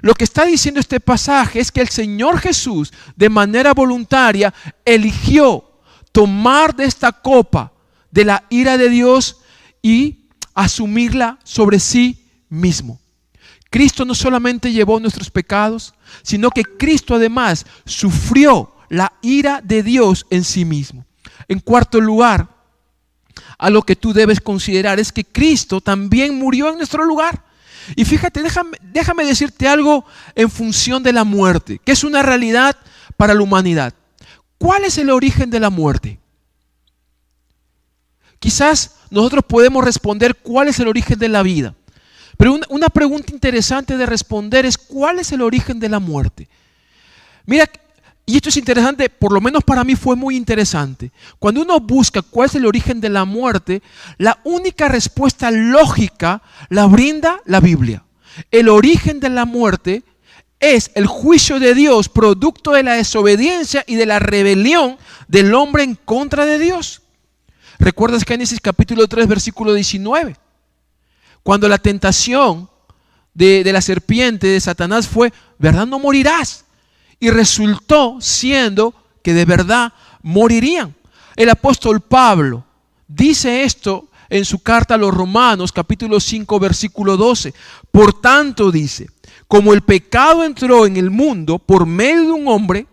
Lo que está diciendo este pasaje es que el Señor Jesús, de manera voluntaria, eligió tomar de esta copa de la ira de Dios y asumirla sobre sí mismo. Cristo no solamente llevó nuestros pecados, sino que Cristo además sufrió la ira de Dios en sí mismo. En cuarto lugar, a lo que tú debes considerar es que Cristo también murió en nuestro lugar. Y fíjate, déjame decirte algo en función de la muerte, que es una realidad para la humanidad. ¿Cuál es el origen de la muerte? Quizás nosotros podemos responder cuál es el origen de la vida, pero una pregunta interesante de responder es: ¿cuál es el origen de la muerte? Mira, y esto es interesante, por lo menos para mí fue muy interesante. Cuando uno busca cuál es el origen de la muerte, la única respuesta lógica la brinda la Biblia. El origen de la muerte es el juicio de Dios, producto de la desobediencia y de la rebelión del hombre en contra de Dios. ¿Recuerdas Génesis capítulo 3, versículo 19? Cuando la tentación de la serpiente, de Satanás fue: ¿verdad no morirás? Y resultó siendo que de verdad morirían. El apóstol Pablo dice esto en su carta a los Romanos, capítulo 5, versículo 12. Por tanto, dice, como el pecado entró en el mundo por medio de un hombre,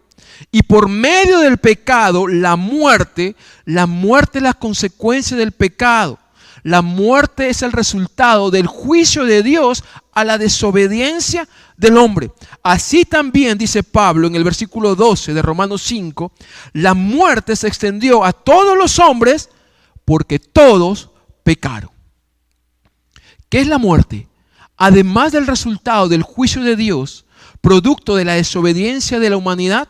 y por medio del pecado la muerte es la consecuencia del pecado. La muerte es el resultado del juicio de Dios a la desobediencia del hombre. Así también, dice Pablo en el versículo 12 de Romanos 5, la muerte se extendió a todos los hombres porque todos pecaron. ¿Qué es la muerte? Además del resultado del juicio de Dios, producto de la desobediencia de la humanidad,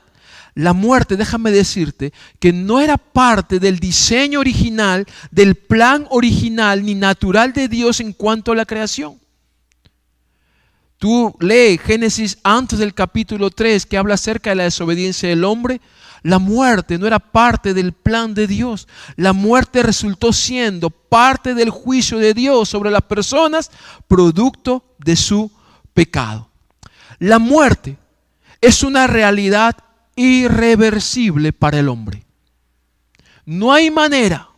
la muerte, déjame decirte, que no era parte del diseño original, del plan original ni natural de Dios en cuanto a la creación. Tú lee Génesis antes del capítulo 3 que habla acerca de la desobediencia del hombre. La muerte no era parte del plan de Dios. La muerte resultó siendo parte del juicio de Dios sobre las personas, producto de su pecado. La muerte es una realidad irreversible para el hombre. No hay manera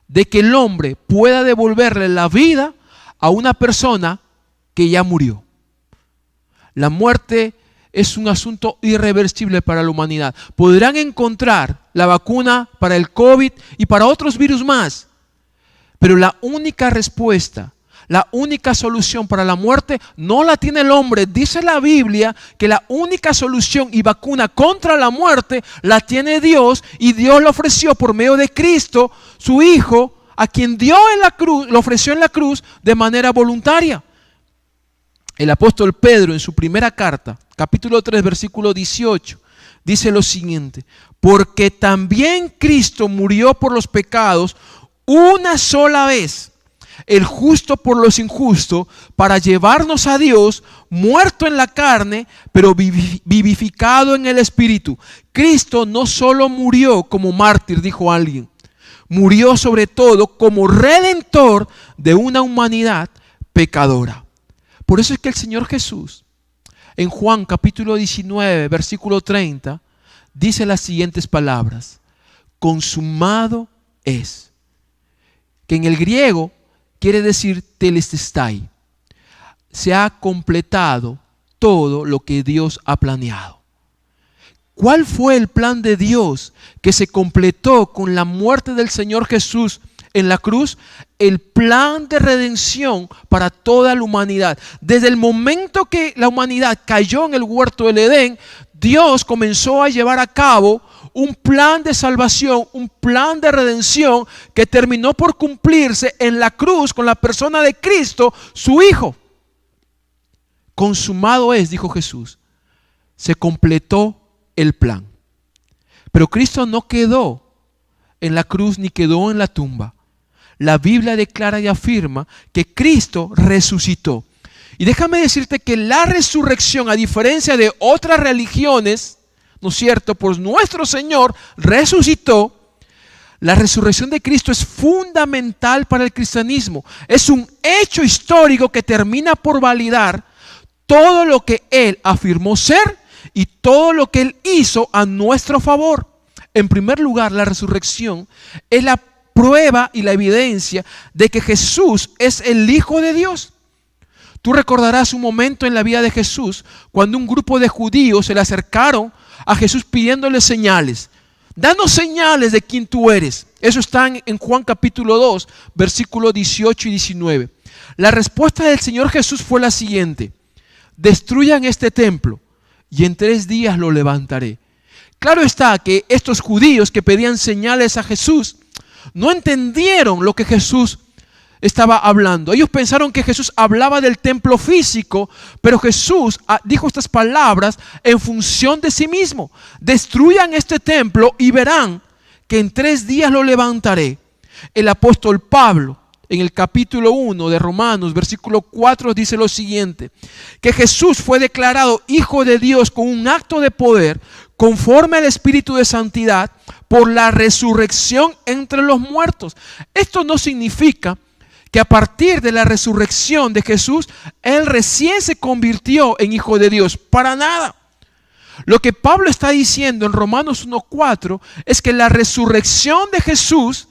de que el hombre pueda devolverle la vida a una persona que ya murió. La muerte es un asunto irreversible para la humanidad. Podrán encontrar la vacuna para el COVID y para otros virus más, pero la única respuesta, la única solución para la muerte no la tiene el hombre. Dice la Biblia que la única solución y vacuna contra la muerte la tiene Dios, y Dios la ofreció por medio de Cristo, su Hijo, a quien dio en la cruz, lo ofreció en la cruz de manera voluntaria. El apóstol Pedro en su primera carta, capítulo 3, versículo 18, dice lo siguiente: porque también Cristo murió por los pecados una sola vez, el justo por los injustos, para llevarnos a Dios, muerto en la carne, pero vivificado en el Espíritu. Cristo no solo murió como mártir, dijo alguien, murió sobre todo como redentor de una humanidad pecadora. Por eso es que el Señor Jesús, en Juan capítulo 19, versículo 30, dice las siguientes palabras: consumado es. Que en el griego quiere decir telestai. Se ha completado todo lo que Dios ha planeado. ¿Cuál fue el plan de Dios que se completó con la muerte del Señor Jesús en la cruz? El plan de redención para toda la humanidad. Desde el momento que la humanidad cayó en el huerto del Edén, Dios comenzó a llevar a cabo un plan de salvación, un plan de redención que terminó por cumplirse en la cruz con la persona de Cristo, su Hijo. Consumado es, dijo Jesús. Se completó el plan. Pero Cristo no quedó en la cruz ni quedó en la tumba. La Biblia declara y afirma que Cristo resucitó. Y déjame decirte que la resurrección, a diferencia de otras religiones, ¿no es cierto?, pues nuestro Señor resucitó. La resurrección de Cristo es fundamental para el cristianismo. Es un hecho histórico que termina por validar todo lo que Él afirmó ser y todo lo que Él hizo a nuestro favor. En primer lugar, la resurrección es la prueba y la evidencia de que Jesús es el Hijo de Dios. Tú recordarás un momento en la vida de Jesús cuando un grupo de judíos se le acercaron a Jesús pidiéndole señales. Danos señales de quién tú eres. Eso está en Juan capítulo 2, versículos 18 y 19. La respuesta del Señor Jesús fue la siguiente: destruyan este templo y en 3 días lo levantaré. Claro está que estos judíos que pedían señales a Jesús no entendieron lo que Jesús estaba hablando. Ellos pensaron que Jesús hablaba del templo físico, pero Jesús dijo estas palabras en función de sí mismo: destruyan este templo y verán que en 3 días lo levantaré. El apóstol Pablo, en el capítulo 1 de Romanos, versículo 4, dice lo siguiente: que Jesús fue declarado Hijo de Dios con un acto de poder, conforme al Espíritu de Santidad, por la resurrección entre los muertos. Esto no significa que a partir de la resurrección de Jesús, Él recién se convirtió en Hijo de Dios. Para nada. Lo que Pablo está diciendo en Romanos 1:4 es que la resurrección de Jesús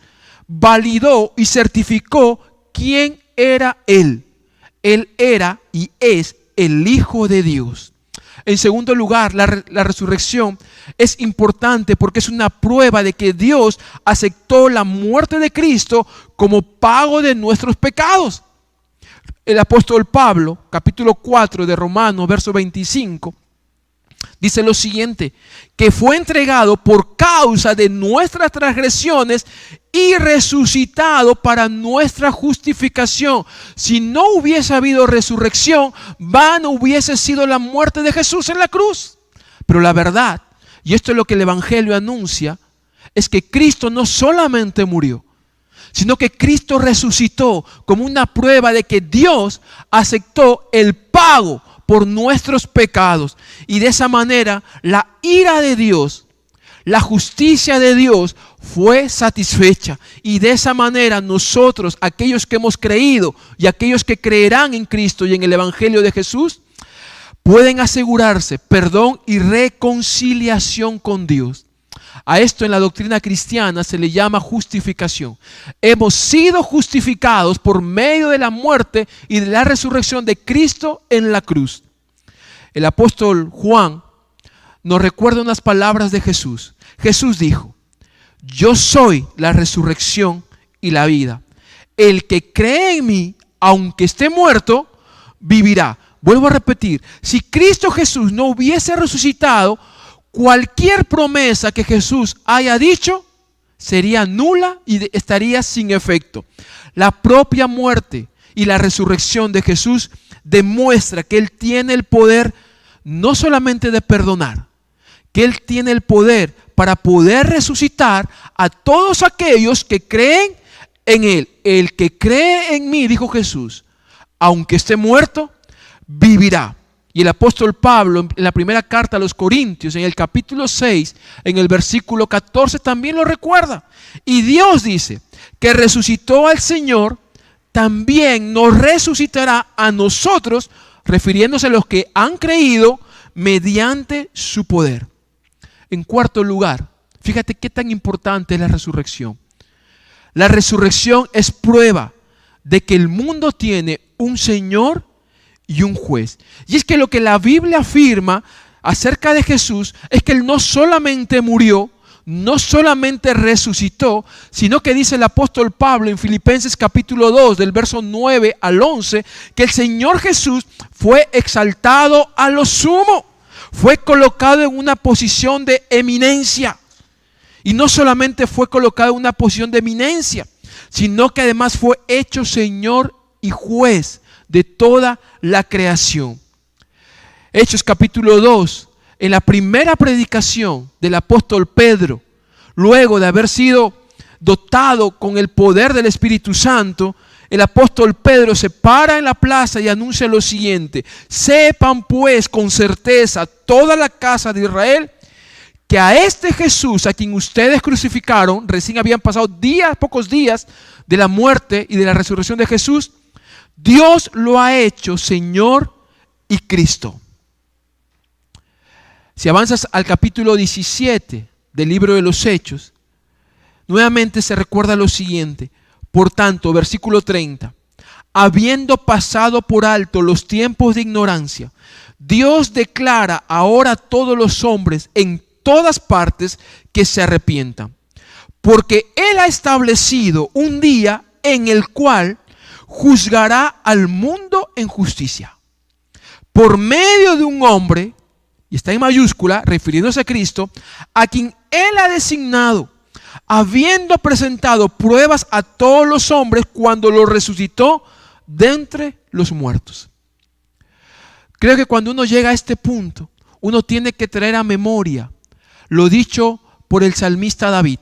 validó y certificó quién era Él. Él era y es el Hijo de Dios. En segundo lugar, la resurrección es importante porque es una prueba de que Dios aceptó la muerte de Cristo como pago de nuestros pecados. El apóstol Pablo, capítulo 4 de Romanos, verso 25, dice lo siguiente: que fue entregado por causa de nuestras transgresiones y resucitado para nuestra justificación. Si no hubiese habido resurrección, vano hubiese sido la muerte de Jesús en la cruz. Pero la verdad, y esto es lo que el Evangelio anuncia, es que Cristo no solamente murió, sino que Cristo resucitó como una prueba de que Dios aceptó el pago por nuestros pecados. Y de esa manera la ira de Dios, la justicia de Dios fue satisfecha. Y de esa manera nosotros, aquellos que hemos creído y aquellos que creerán en Cristo y en el Evangelio de Jesús, pueden asegurarse perdón y reconciliación con Dios. A esto en la doctrina cristiana se le llama justificación. Hemos sido justificados por medio de la muerte y de la resurrección de Cristo en la cruz. El apóstol Juan nos recuerda unas palabras de Jesús. Jesús dijo: yo soy la resurrección y la vida. El que cree en mí, aunque esté muerto, vivirá. Vuelvo a repetir, si Cristo Jesús no hubiese resucitado, cualquier promesa que Jesús haya dicho sería nula y estaría sin efecto. La propia muerte y la resurrección de Jesús demuestra que Él tiene el poder no solamente de perdonar, que Él tiene el poder para poder resucitar a todos aquellos que creen en Él. El que cree en mí, dijo Jesús, aunque esté muerto, vivirá. Y el apóstol Pablo, en la primera carta a los Corintios, en el capítulo 6, en el versículo 14, también lo recuerda. Y Dios dice que resucitó al Señor, también nos resucitará a nosotros, refiriéndose a los que han creído mediante su poder. En cuarto lugar, fíjate qué tan importante es la resurrección. La resurrección es prueba de que el mundo tiene un Señor y un juez. Y es que lo que la Biblia afirma acerca de Jesús es que Él no solamente murió, no solamente resucitó, sino que dice el apóstol Pablo en Filipenses capítulo 2, del verso 9 al 11, que el Señor Jesús fue exaltado a lo sumo, fue colocado en una posición de eminencia. Y no solamente fue colocado en una posición de eminencia, sino que además fue hecho Señor y juez de toda la creación. Hechos capítulo 2, en la primera predicación del apóstol Pedro, luego de haber sido dotado con el poder del Espíritu Santo, el apóstol Pedro se para en la plaza y anuncia lo siguiente: sepan pues con certeza toda la casa de Israel que a este Jesús a quien ustedes crucificaron, recién habían pasado pocos días de la muerte y de la resurrección de Jesús, Dios lo ha hecho Señor y Cristo. Si avanzas al capítulo 17 del libro de los Hechos, nuevamente se recuerda lo siguiente. Por tanto, versículo 30, habiendo pasado por alto los tiempos de ignorancia, Dios declara ahora a todos los hombres en todas partes que se arrepientan, porque Él ha establecido un día en el cual juzgará al mundo en justicia, por medio de un hombre, y está en mayúscula, refiriéndose a Cristo, a quien Él ha designado, habiendo presentado pruebas a todos los hombres cuando los resucitó de entre los muertos. Creo que cuando uno llega a este punto, uno tiene que traer a memoria lo dicho por el salmista David.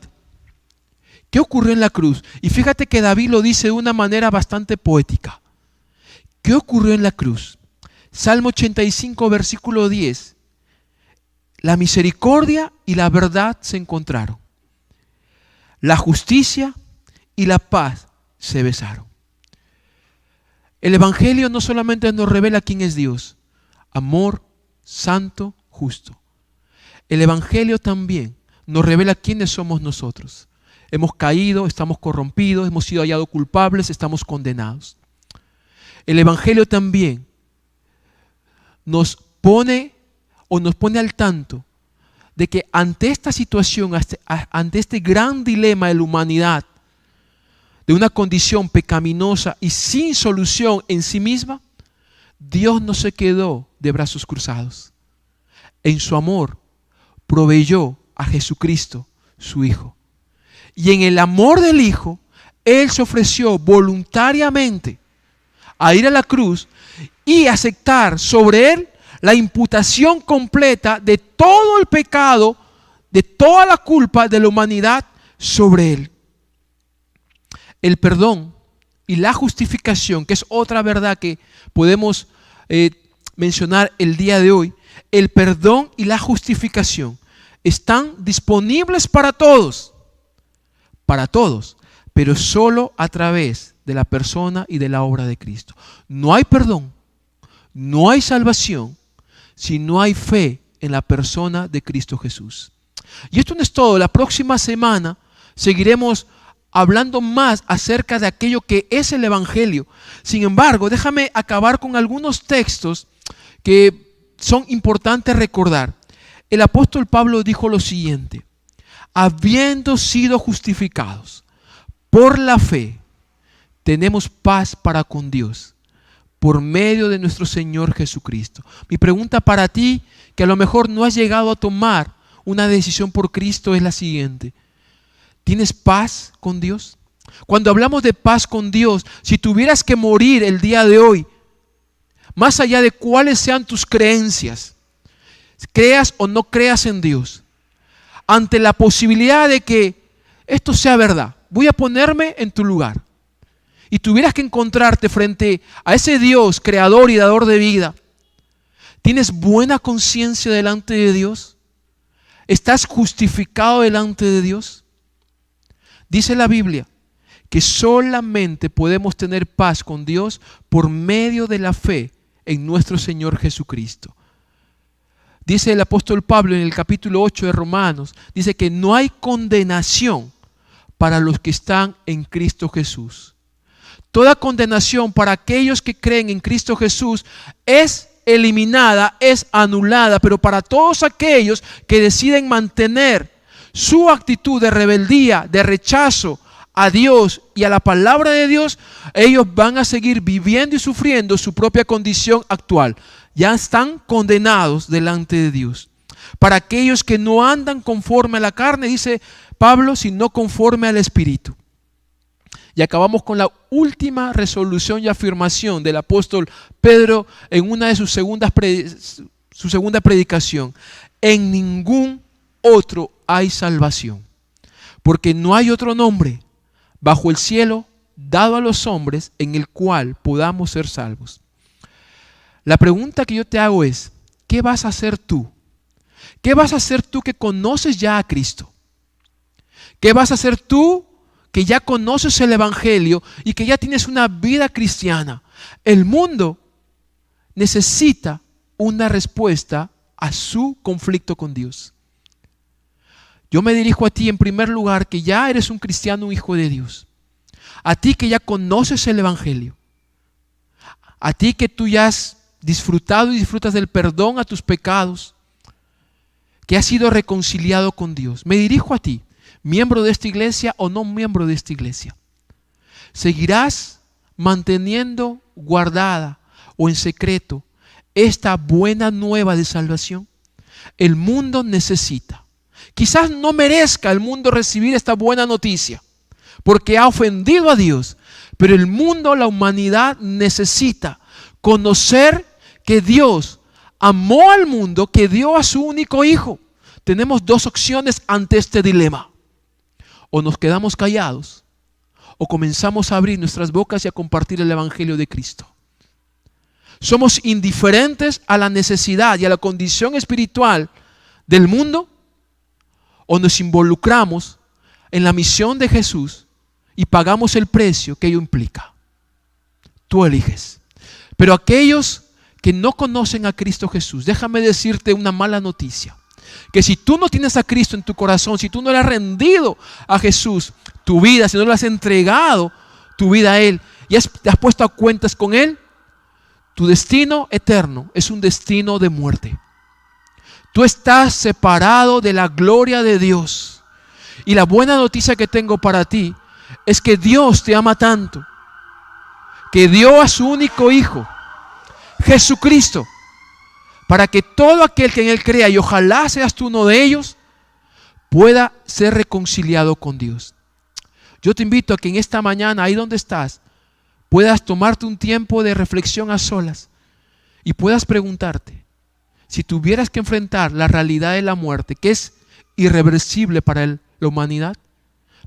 ¿Qué ocurrió en la cruz? Y fíjate que David lo dice de una manera bastante poética. ¿Qué ocurrió en la cruz? Salmo 85, versículo 10. La misericordia y la verdad se encontraron. La justicia y la paz se besaron. El Evangelio no solamente nos revela quién es Dios, amor, santo, justo. El Evangelio también nos revela quiénes somos nosotros. Hemos caído, estamos corrompidos, hemos sido hallados culpables, estamos condenados. El Evangelio también nos pone al tanto de que ante esta situación, ante este gran dilema de la humanidad, de una condición pecaminosa y sin solución en sí misma, Dios no se quedó de brazos cruzados. En su amor proveyó a Jesucristo, su Hijo. Y en el amor del Hijo, Él se ofreció voluntariamente a ir a la cruz y aceptar sobre Él la imputación completa de todo el pecado, de toda la culpa de la humanidad sobre Él. El perdón y la justificación, que es otra verdad que podemos mencionar el día de hoy, el perdón y la justificación están disponibles para todos, pero solo a través de la persona y de la obra de Cristo. No hay perdón, no hay salvación, si no hay fe en la persona de Cristo Jesús. Y esto no es todo. La próxima semana seguiremos hablando más acerca de aquello que es el Evangelio. Sin embargo, déjame acabar con algunos textos que son importantes recordar. El apóstol Pablo dijo lo siguiente: habiendo sido justificados por la fe, tenemos paz para con Dios por medio de nuestro Señor Jesucristo. Mi pregunta para ti, que a lo mejor no has llegado a tomar una decisión por Cristo, es la siguiente: ¿tienes paz con Dios? Cuando hablamos de paz con Dios, si tuvieras que morir el día de hoy, más allá de cuáles sean tus creencias, creas o no creas en Dios, ante la posibilidad de que esto sea verdad, voy a ponerme en tu lugar, y tuvieras que encontrarte frente a ese Dios creador y dador de vida, ¿Tienes buena conciencia delante de Dios? ¿Estás justificado delante de Dios? Dice la Biblia que solamente podemos tener paz con Dios por medio de la fe en nuestro Señor Jesucristo. Dice el apóstol Pablo en el capítulo 8 de Romanos, dice que no hay condenación para los que están en Cristo Jesús. Toda condenación para aquellos que creen en Cristo Jesús es eliminada, es anulada, pero para todos aquellos que deciden mantener su actitud de rebeldía, de rechazo a Dios y a la palabra de Dios, ellos van a seguir viviendo y sufriendo su propia condición actual. Ya están condenados delante de Dios. Para aquellos que no andan conforme a la carne, dice Pablo, sino conforme al Espíritu. Y acabamos con la última resolución y afirmación del apóstol Pedro en una de su segunda predicación. En ningún otro hay salvación, porque no hay otro nombre bajo el cielo dado a los hombres en el cual podamos ser salvos. La pregunta que yo te hago es, ¿qué vas a hacer tú? ¿Qué vas a hacer tú que conoces ya a Cristo? ¿Qué vas a hacer tú que ya conoces el Evangelio y que ya tienes una vida cristiana? El mundo necesita una respuesta a su conflicto con Dios. Yo me dirijo a ti en primer lugar, que ya eres un cristiano, un hijo de Dios. A ti que ya conoces el Evangelio. A ti que tú ya has disfrutado y disfrutas del perdón a tus pecados. Que has sido reconciliado con Dios. Me dirijo a ti, miembro de esta iglesia o no miembro de esta iglesia. ¿Seguirás manteniendo guardada o en secreto esta buena nueva de salvación? El mundo necesita. Quizás no merezca el mundo recibir esta buena noticia porque ha ofendido a Dios, pero el mundo, la humanidad necesita conocer que Dios amó al mundo, que dio a su único hijo. Tenemos dos opciones ante este dilema. O nos quedamos callados o comenzamos a abrir nuestras bocas y a compartir el Evangelio de Cristo. ¿Somos indiferentes a la necesidad y a la condición espiritual del mundo? ¿O nos involucramos en la misión de Jesús y pagamos el precio que ello implica? Tú eliges. Pero aquellos que no conocen a Cristo Jesús, déjame decirte una mala noticia. Que si tú no tienes a Cristo en tu corazón, si tú no le has rendido a Jesús tu vida, si no le has entregado tu vida a Él y te has puesto a cuentas con Él, tu destino eterno es un destino de muerte. Tú estás separado de la gloria de Dios. Y la buena noticia que tengo para ti es que Dios te ama tanto, que dio a su único Hijo, Jesucristo, para que todo aquel que en Él crea, y ojalá seas tú uno de ellos, pueda ser reconciliado con Dios. Yo te invito a que en esta mañana, ahí donde estás, puedas tomarte un tiempo de reflexión a solas y puedas preguntarte, si tuvieras que enfrentar la realidad de la muerte, que es irreversible para la humanidad,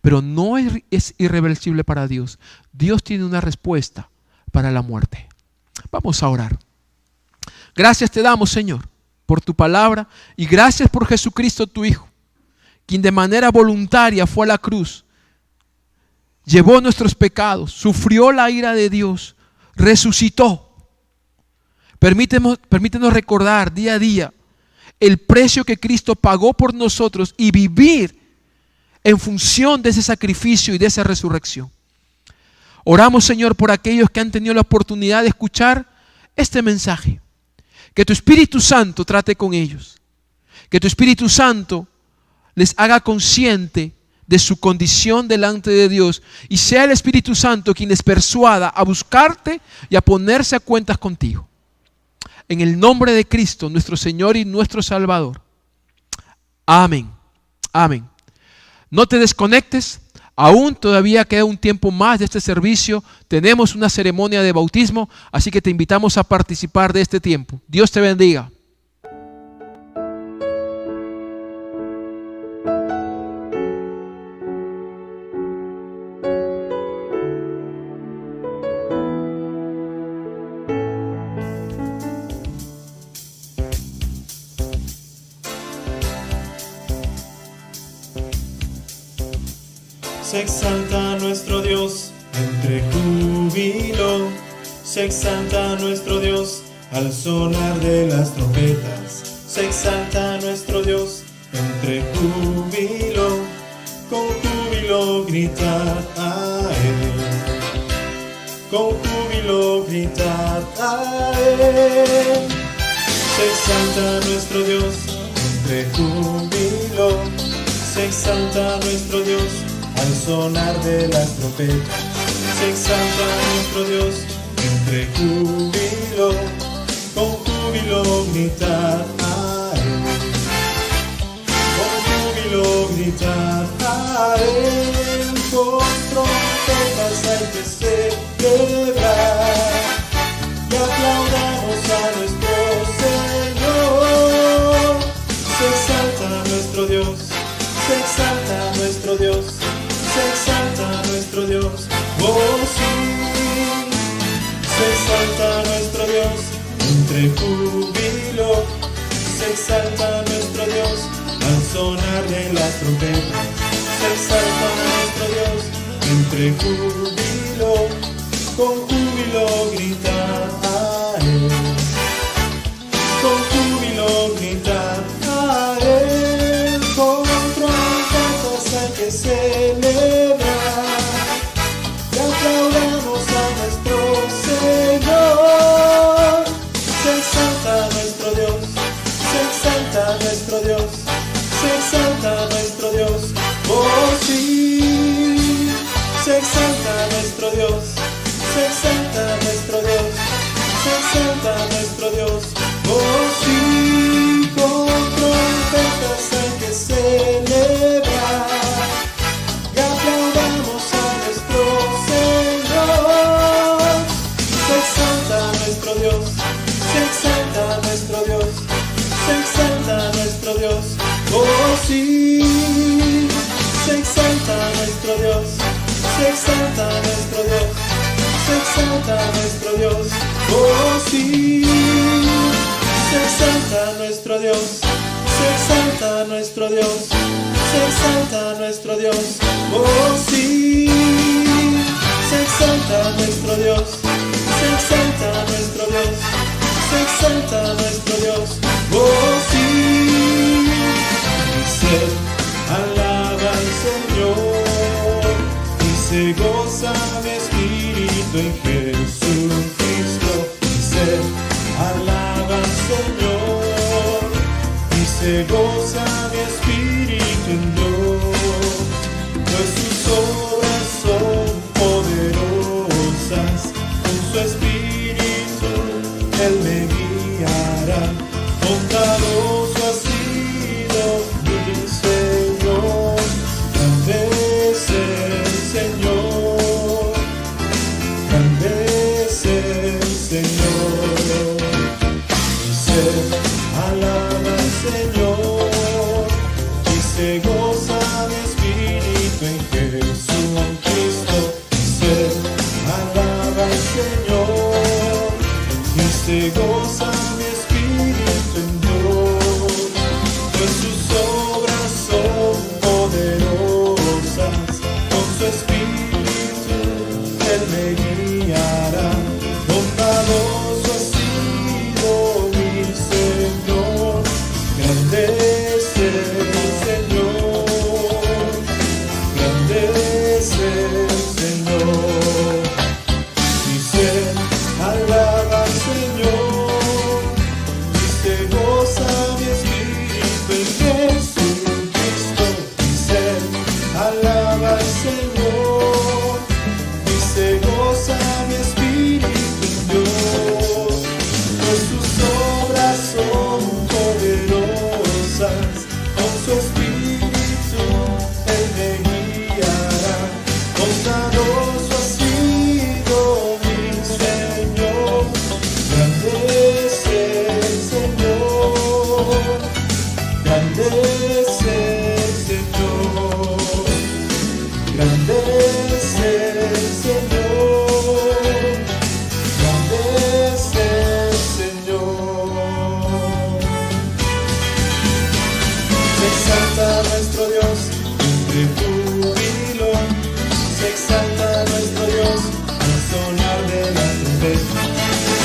pero no es irreversible para Dios. Dios tiene una respuesta para la muerte. Vamos a orar. Gracias te damos, Señor, por tu palabra y gracias por Jesucristo tu Hijo, quien de manera voluntaria fue a la cruz, llevó nuestros pecados, sufrió la ira de Dios, resucitó. Permítenos recordar día a día el precio que Cristo pagó por nosotros y vivir en función de ese sacrificio y de esa resurrección. Oramos, Señor, por aquellos que han tenido la oportunidad de escuchar este mensaje. Que tu Espíritu Santo trate con ellos. Que tu Espíritu Santo les haga consciente de su condición delante de Dios y sea el Espíritu Santo quien les persuada a buscarte y a ponerse a cuentas contigo. En el nombre de Cristo, nuestro Señor y nuestro Salvador. Amén. Amén. No te desconectes. Aún todavía queda un tiempo más de este servicio. Tenemos una ceremonia de bautismo, así que te invitamos a participar de este tiempo. Dios te bendiga. se exalta nuestro Dios entre júbilo, se exalta nuestro Dios al sonar de las trompetas, se exalta nuestro Dios entre júbilo, con júbilo gritad a Él, con júbilo gritad a Él. Se exalta nuestro Dios entre júbilo, se exalta nuestro Dios al sonar de las trompetas, se exalta nuestro Dios entre júbilo, con júbilo gritad a Él, con júbilo gritad a Él, con trompetas hay que celebrar y aplaudamos a nuestro Señor. Se exalta nuestro Dios, se exalta nuestro Dios, se exalta nuestro Dios, oh sí. Se exalta nuestro Dios entre júbilo, se exalta nuestro Dios al sonar de las trompetas, se exalta nuestro Dios entre júbilo, con júbilo grita a Él, con júbilo grita a Él, con trompetas hay que celebrar y aplaudamos a nuestro Señor. Se exalta nuestro Dios, se exalta nuestro Dios, se exalta nuestro Dios, oh sí. Se exalta nuestro Dios, se exalta nuestro Dios, se exalta nuestro Dios, oh sí. Con trompetas hay que celebrar y aplaudamos a nuestro Señor. Se exalta nuestro Dios, se exalta nuestro Dios, se exalta nuestro Dios, oh sí. Se exalta nuestro Dios, se exalta nuestro Dios, se exalta nuestro Dios, oh sí. Se exalta nuestro Dios, se exalta nuestro Dios, se exalta nuestro Dios, oh sí. Se exalta nuestro Dios, se exalta nuestro Dios, se exalta nuestro Dios, oh sí. Mi ser alaba al Señor y se goza mi espíritu en Jesucristo. Mi ser alaba al Señor y se goza mi espíritu en Dios, pues sus obras son poderosas, con su espíritu Él me guiará. Bondadoso ha sido mi Señor, grande es el Señor, grande es el Señor. Mi ser alaba al Señor y se goza mi espíritu en Jesucristo. Mi ser alaba al Señor y se goza mi espíritu en Dios, pues sus obras son poderosas, con su espíritu Él me guiará. Bondadoso ha sido mi Señor, grande es el Señor, grande es el Señor. Mi ser alaba al Señor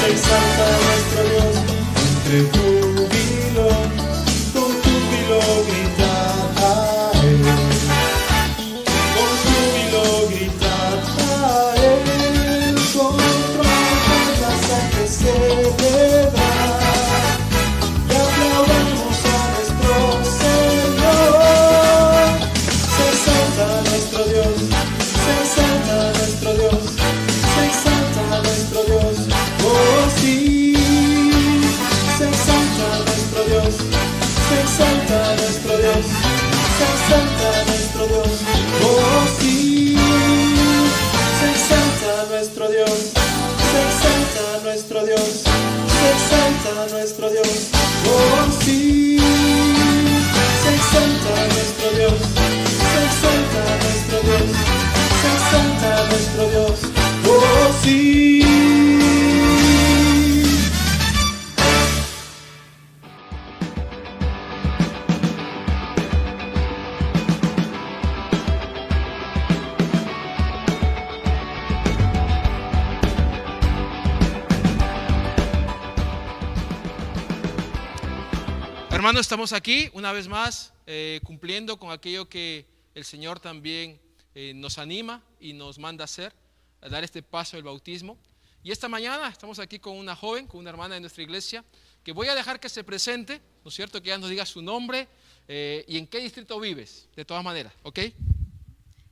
se exalta nuestro Dios. Entre júbilo, con júbilo gritad a Él. Con júbilo gritad a Él. Con trompetas hay que celebrar. Y aplaudamos a nuestro Señor. Se exalta nuestro Dios. Se exalta nuestro Dios. Se exalta nuestro Dios. Oh sí. Se exalta nuestro Dios. Se exalta nuestro Dios. Se exalta nuestro Dios. Oh sí. Se exalta nuestro Dios. Se exalta nuestro Dios. Se exalta nuestro Dios. Oh sí. Se exalta nuestro Dios. Se exalta nuestro Dios. Se exalta nuestro Dios. Oh sí. Hermanos, estamos aquí una vez más cumpliendo con aquello que el Señor también nos anima y nos manda a hacer, a dar este paso del bautismo. Y esta mañana estamos aquí con una joven, con una hermana de nuestra iglesia, que voy a dejar que se presente, ¿no es cierto? Que ella nos diga su nombre y en qué distrito vives, de todas maneras, ¿ok?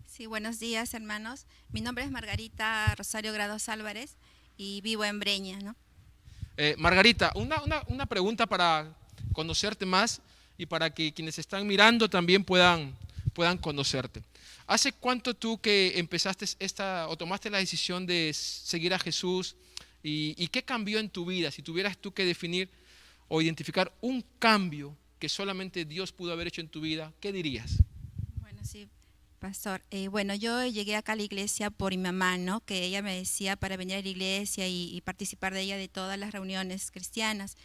Sí, buenos días, hermanos. Mi nombre es Margarita Rosario Grados Álvarez y vivo en Breña, ¿no? Margarita, una pregunta para conocerte más y para que quienes están mirando también puedan conocerte. ¿Hace cuánto tú que empezaste o tomaste la decisión de seguir a Jesús y qué cambió en tu vida? Si tuvieras tú que definir o identificar un cambio que solamente Dios pudo haber hecho en tu vida, ¿qué dirías? Bueno, sí, pastor. Bueno, yo llegué acá a la iglesia por mi mamá, ¿no? Que ella me decía para venir a la iglesia y participar de ella de todas las reuniones cristianas.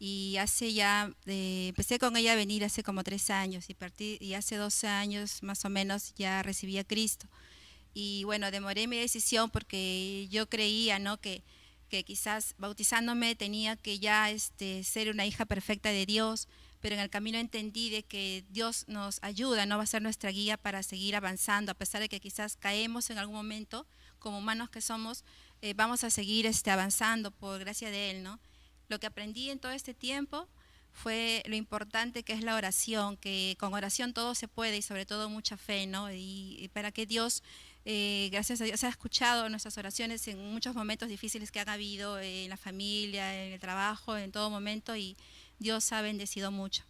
Y empecé con ella a venir hace como 3 años y hace 12 años más o menos ya recibí a Cristo. Y bueno, demoré mi decisión porque yo creía, ¿no? que quizás bautizándome tenía que ya ser una hija perfecta de Dios, pero en el camino entendí de que Dios nos ayuda, no va a ser nuestra guía para seguir avanzando, a pesar de que quizás caemos en algún momento, como humanos que somos, vamos a seguir avanzando por gracia de Él, ¿no? Lo que aprendí en todo este tiempo fue lo importante que es la oración, que con oración todo se puede y sobre todo mucha fe, ¿no? Y para que Dios, gracias a Dios, ha escuchado nuestras oraciones en muchos momentos difíciles que han habido en la familia, en el trabajo, en todo momento, y Dios ha bendecido mucho.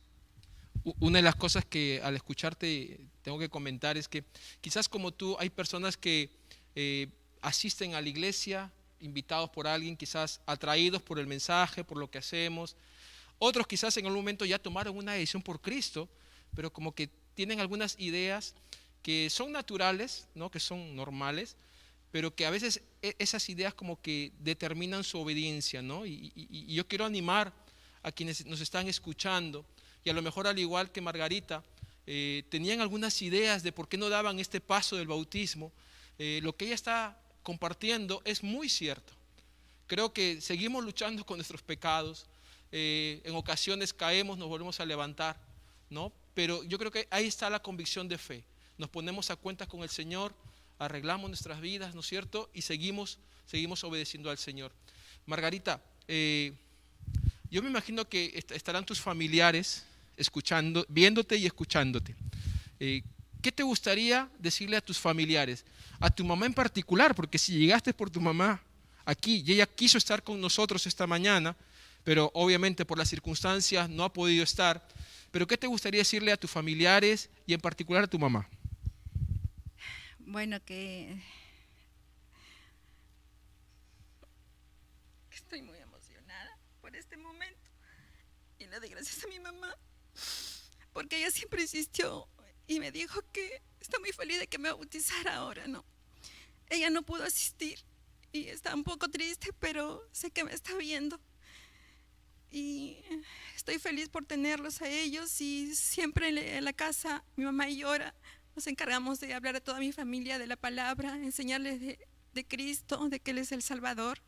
Una de las cosas que al escucharte tengo que comentar es que quizás como tú hay personas que asisten a la iglesia, invitados por alguien, quizás atraídos por el mensaje, por lo que hacemos. Otros quizás en algún momento ya tomaron una decisión por Cristo, pero como que tienen algunas ideas que son naturales, ¿no? Que son normales, pero que a veces esas ideas como que determinan su obediencia, ¿no? Y yo quiero animar a quienes nos están escuchando, y a lo mejor al igual que Margarita, tenían algunas ideas de por qué no daban este paso del bautismo. Lo que ella está compartiendo es muy cierto. Creo que seguimos luchando con nuestros pecados, en ocasiones caemos, nos volvemos a levantar, ¿no? Pero yo creo que ahí está la convicción de fe. Nos ponemos a cuentas con el Señor, arreglamos nuestras vidas, ¿no es cierto? Y seguimos obedeciendo al Señor. Margarita, yo me imagino que estarán tus familiares escuchando, viéndote y escuchándote. ¿Qué te gustaría decirle a tus familiares? A tu mamá en particular, porque si llegaste por tu mamá aquí y ella quiso estar con nosotros esta mañana, pero obviamente por las circunstancias no ha podido estar, pero ¿qué te gustaría decirle a tus familiares y en particular a tu mamá? Bueno, que estoy muy emocionada por este momento y le doy gracias a mi mamá porque ella siempre insistió y me dijo que está muy feliz de que me bautizara ahora, ¿no? Ella no pudo asistir y está un poco triste, pero sé que me está viendo. Y estoy feliz por tenerlos a ellos y siempre en la casa, mi mamá y yo ahora nos encargamos de hablar a toda mi familia de la palabra, enseñarles de Cristo, de que Él es el Salvador.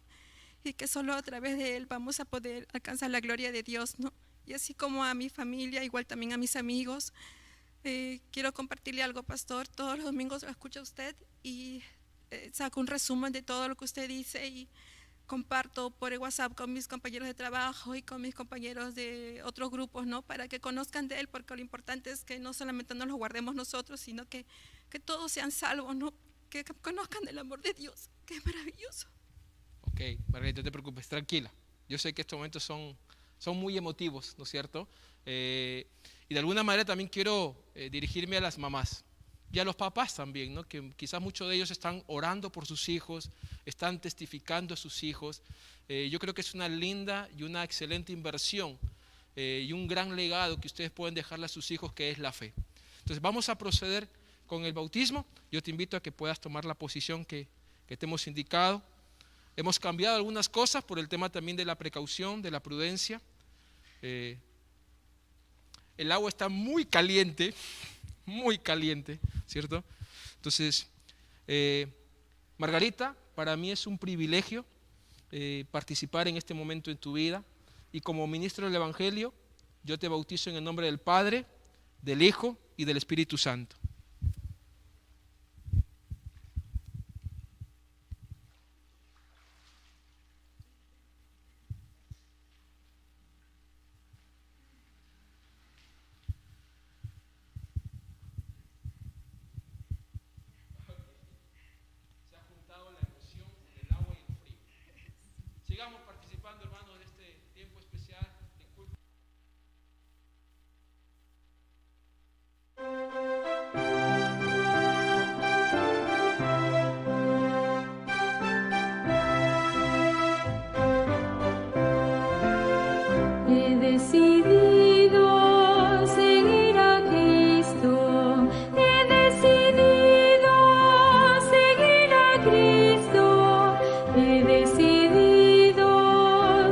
y que solo a través de Él vamos a poder alcanzar la gloria de Dios, ¿no? Y así como a mi familia, igual también a mis amigos, quiero compartirle algo, pastor. Todos los domingos lo escucho a usted y saco un resumen de todo lo que usted dice y comparto por el WhatsApp con mis compañeros de trabajo y con mis compañeros de otros grupos, ¿no? Para que conozcan de Él, porque lo importante es que no solamente nos lo guardemos nosotros, sino que todos sean salvos, ¿no? Que conozcan del amor de Dios, que es maravilloso. Ok, Margarita, no te preocupes, tranquila. Yo sé que estos momentos son muy emotivos, ¿no es cierto? Y de alguna manera también quiero dirigirme a las mamás y a los papás también, ¿no? Que quizás muchos de ellos están orando por sus hijos, están testificando a sus hijos. Yo creo que es una linda y una excelente inversión y un gran legado que ustedes pueden dejarle a sus hijos, que es la fe. Entonces vamos a proceder con el bautismo. Yo te invito a que puedas tomar la posición que te hemos indicado. Hemos cambiado algunas cosas por el tema también de la precaución, de la prudencia. El agua está muy caliente, ¿cierto? Entonces, Margarita, para mí es un privilegio participar en este momento en tu vida, y como ministro del Evangelio, yo te bautizo en el nombre del Padre, del Hijo y del Espíritu Santo. Sigamos participando, hermanos, de este tiempo especial de culto. He decidido seguir a Cristo, he decidido seguir a Cristo, he decidido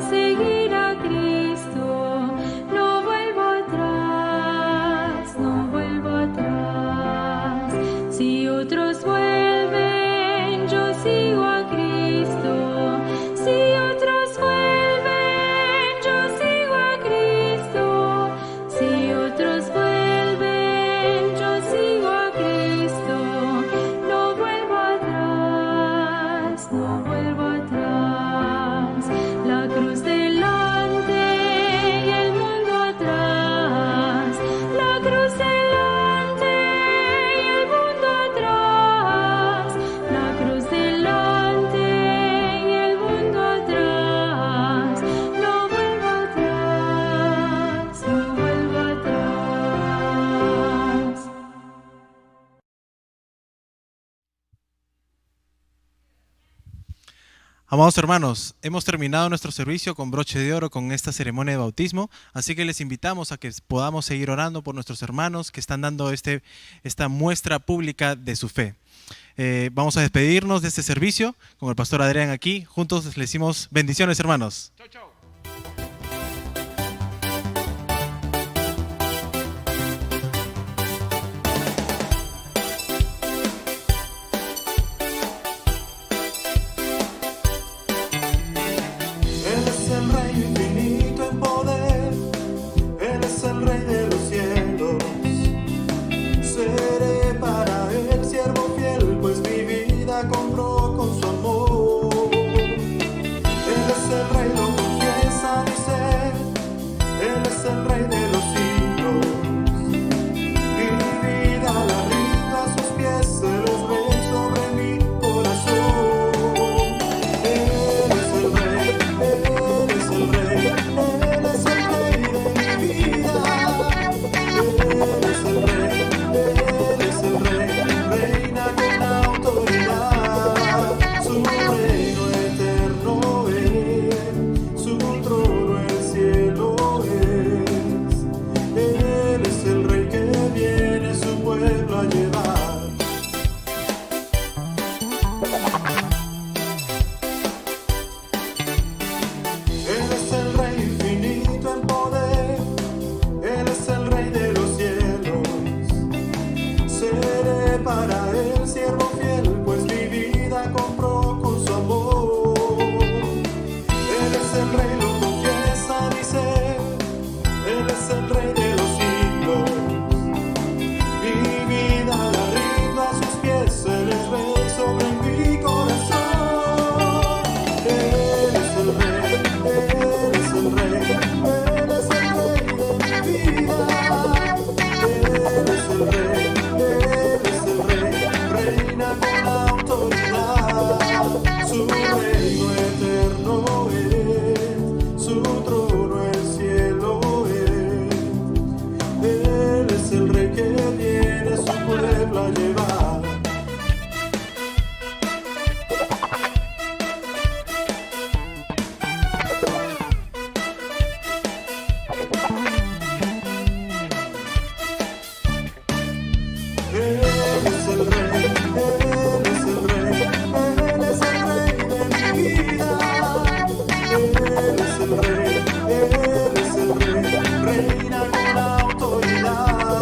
seguir a Cristo, no vuelvo atrás, no vuelvo atrás. Si otros vuelven, yo sigo a Cristo, si otros vuelven, yo sigo a Cristo, si otros vuelven, yo sigo a Cristo, no vuelvo atrás, no vuelvo atrás. La cruz delante y el mundo atrás, la cruz delante y el mundo atrás, la cruz delante y el mundo atrás, no vuelvo atrás, no vuelvo atrás. Amados hermanos, hemos terminado nuestro servicio con broche de oro con esta ceremonia de bautismo, así que les invitamos a que podamos seguir orando por nuestros hermanos que están dando esta muestra pública de su fe. Vamos a despedirnos de este servicio con el pastor Adrián aquí. Juntos les decimos bendiciones, hermanos. Chao, chao. Él es el Rey infinito en poder, Él es el Rey de los cielos. Seré para Él siervo fiel, pues mi vida compró con su amor. Él es el Rey, lo confiero. Él es el rey, lo confiesa mi ser. Él es el rey de los siglos. Mi vida la rindo a sus pies. Él es rey sobre mi corazón. Él es el rey, Él es el rey, Él es el rey de mi vida. Él es el rey, Él es el rey, reina con autoridad. Su reino eterno es, su trono el cielo es. Él es el rey que viene a su pueblo a llevar. Él es el rey, Él es el rey, Él es el rey de mi vida. Él es el rey, Él es el rey, reina con autoridad.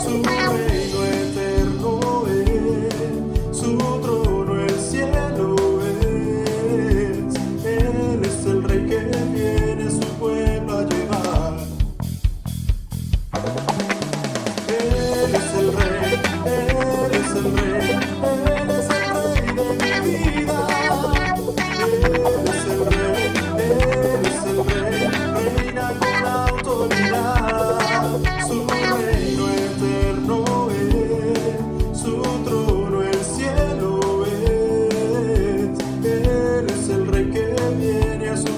Su reino eterno es, su trono el cielo es. Él es el rey que viene a su pueblo a llevar. Él es el rey, Él es el rey, Él es el rey de mi vida. Él es el rey, Él es el rey, reina con autoridad. Su reino eterno es, su trono el cielo es. Él es el rey que viene a su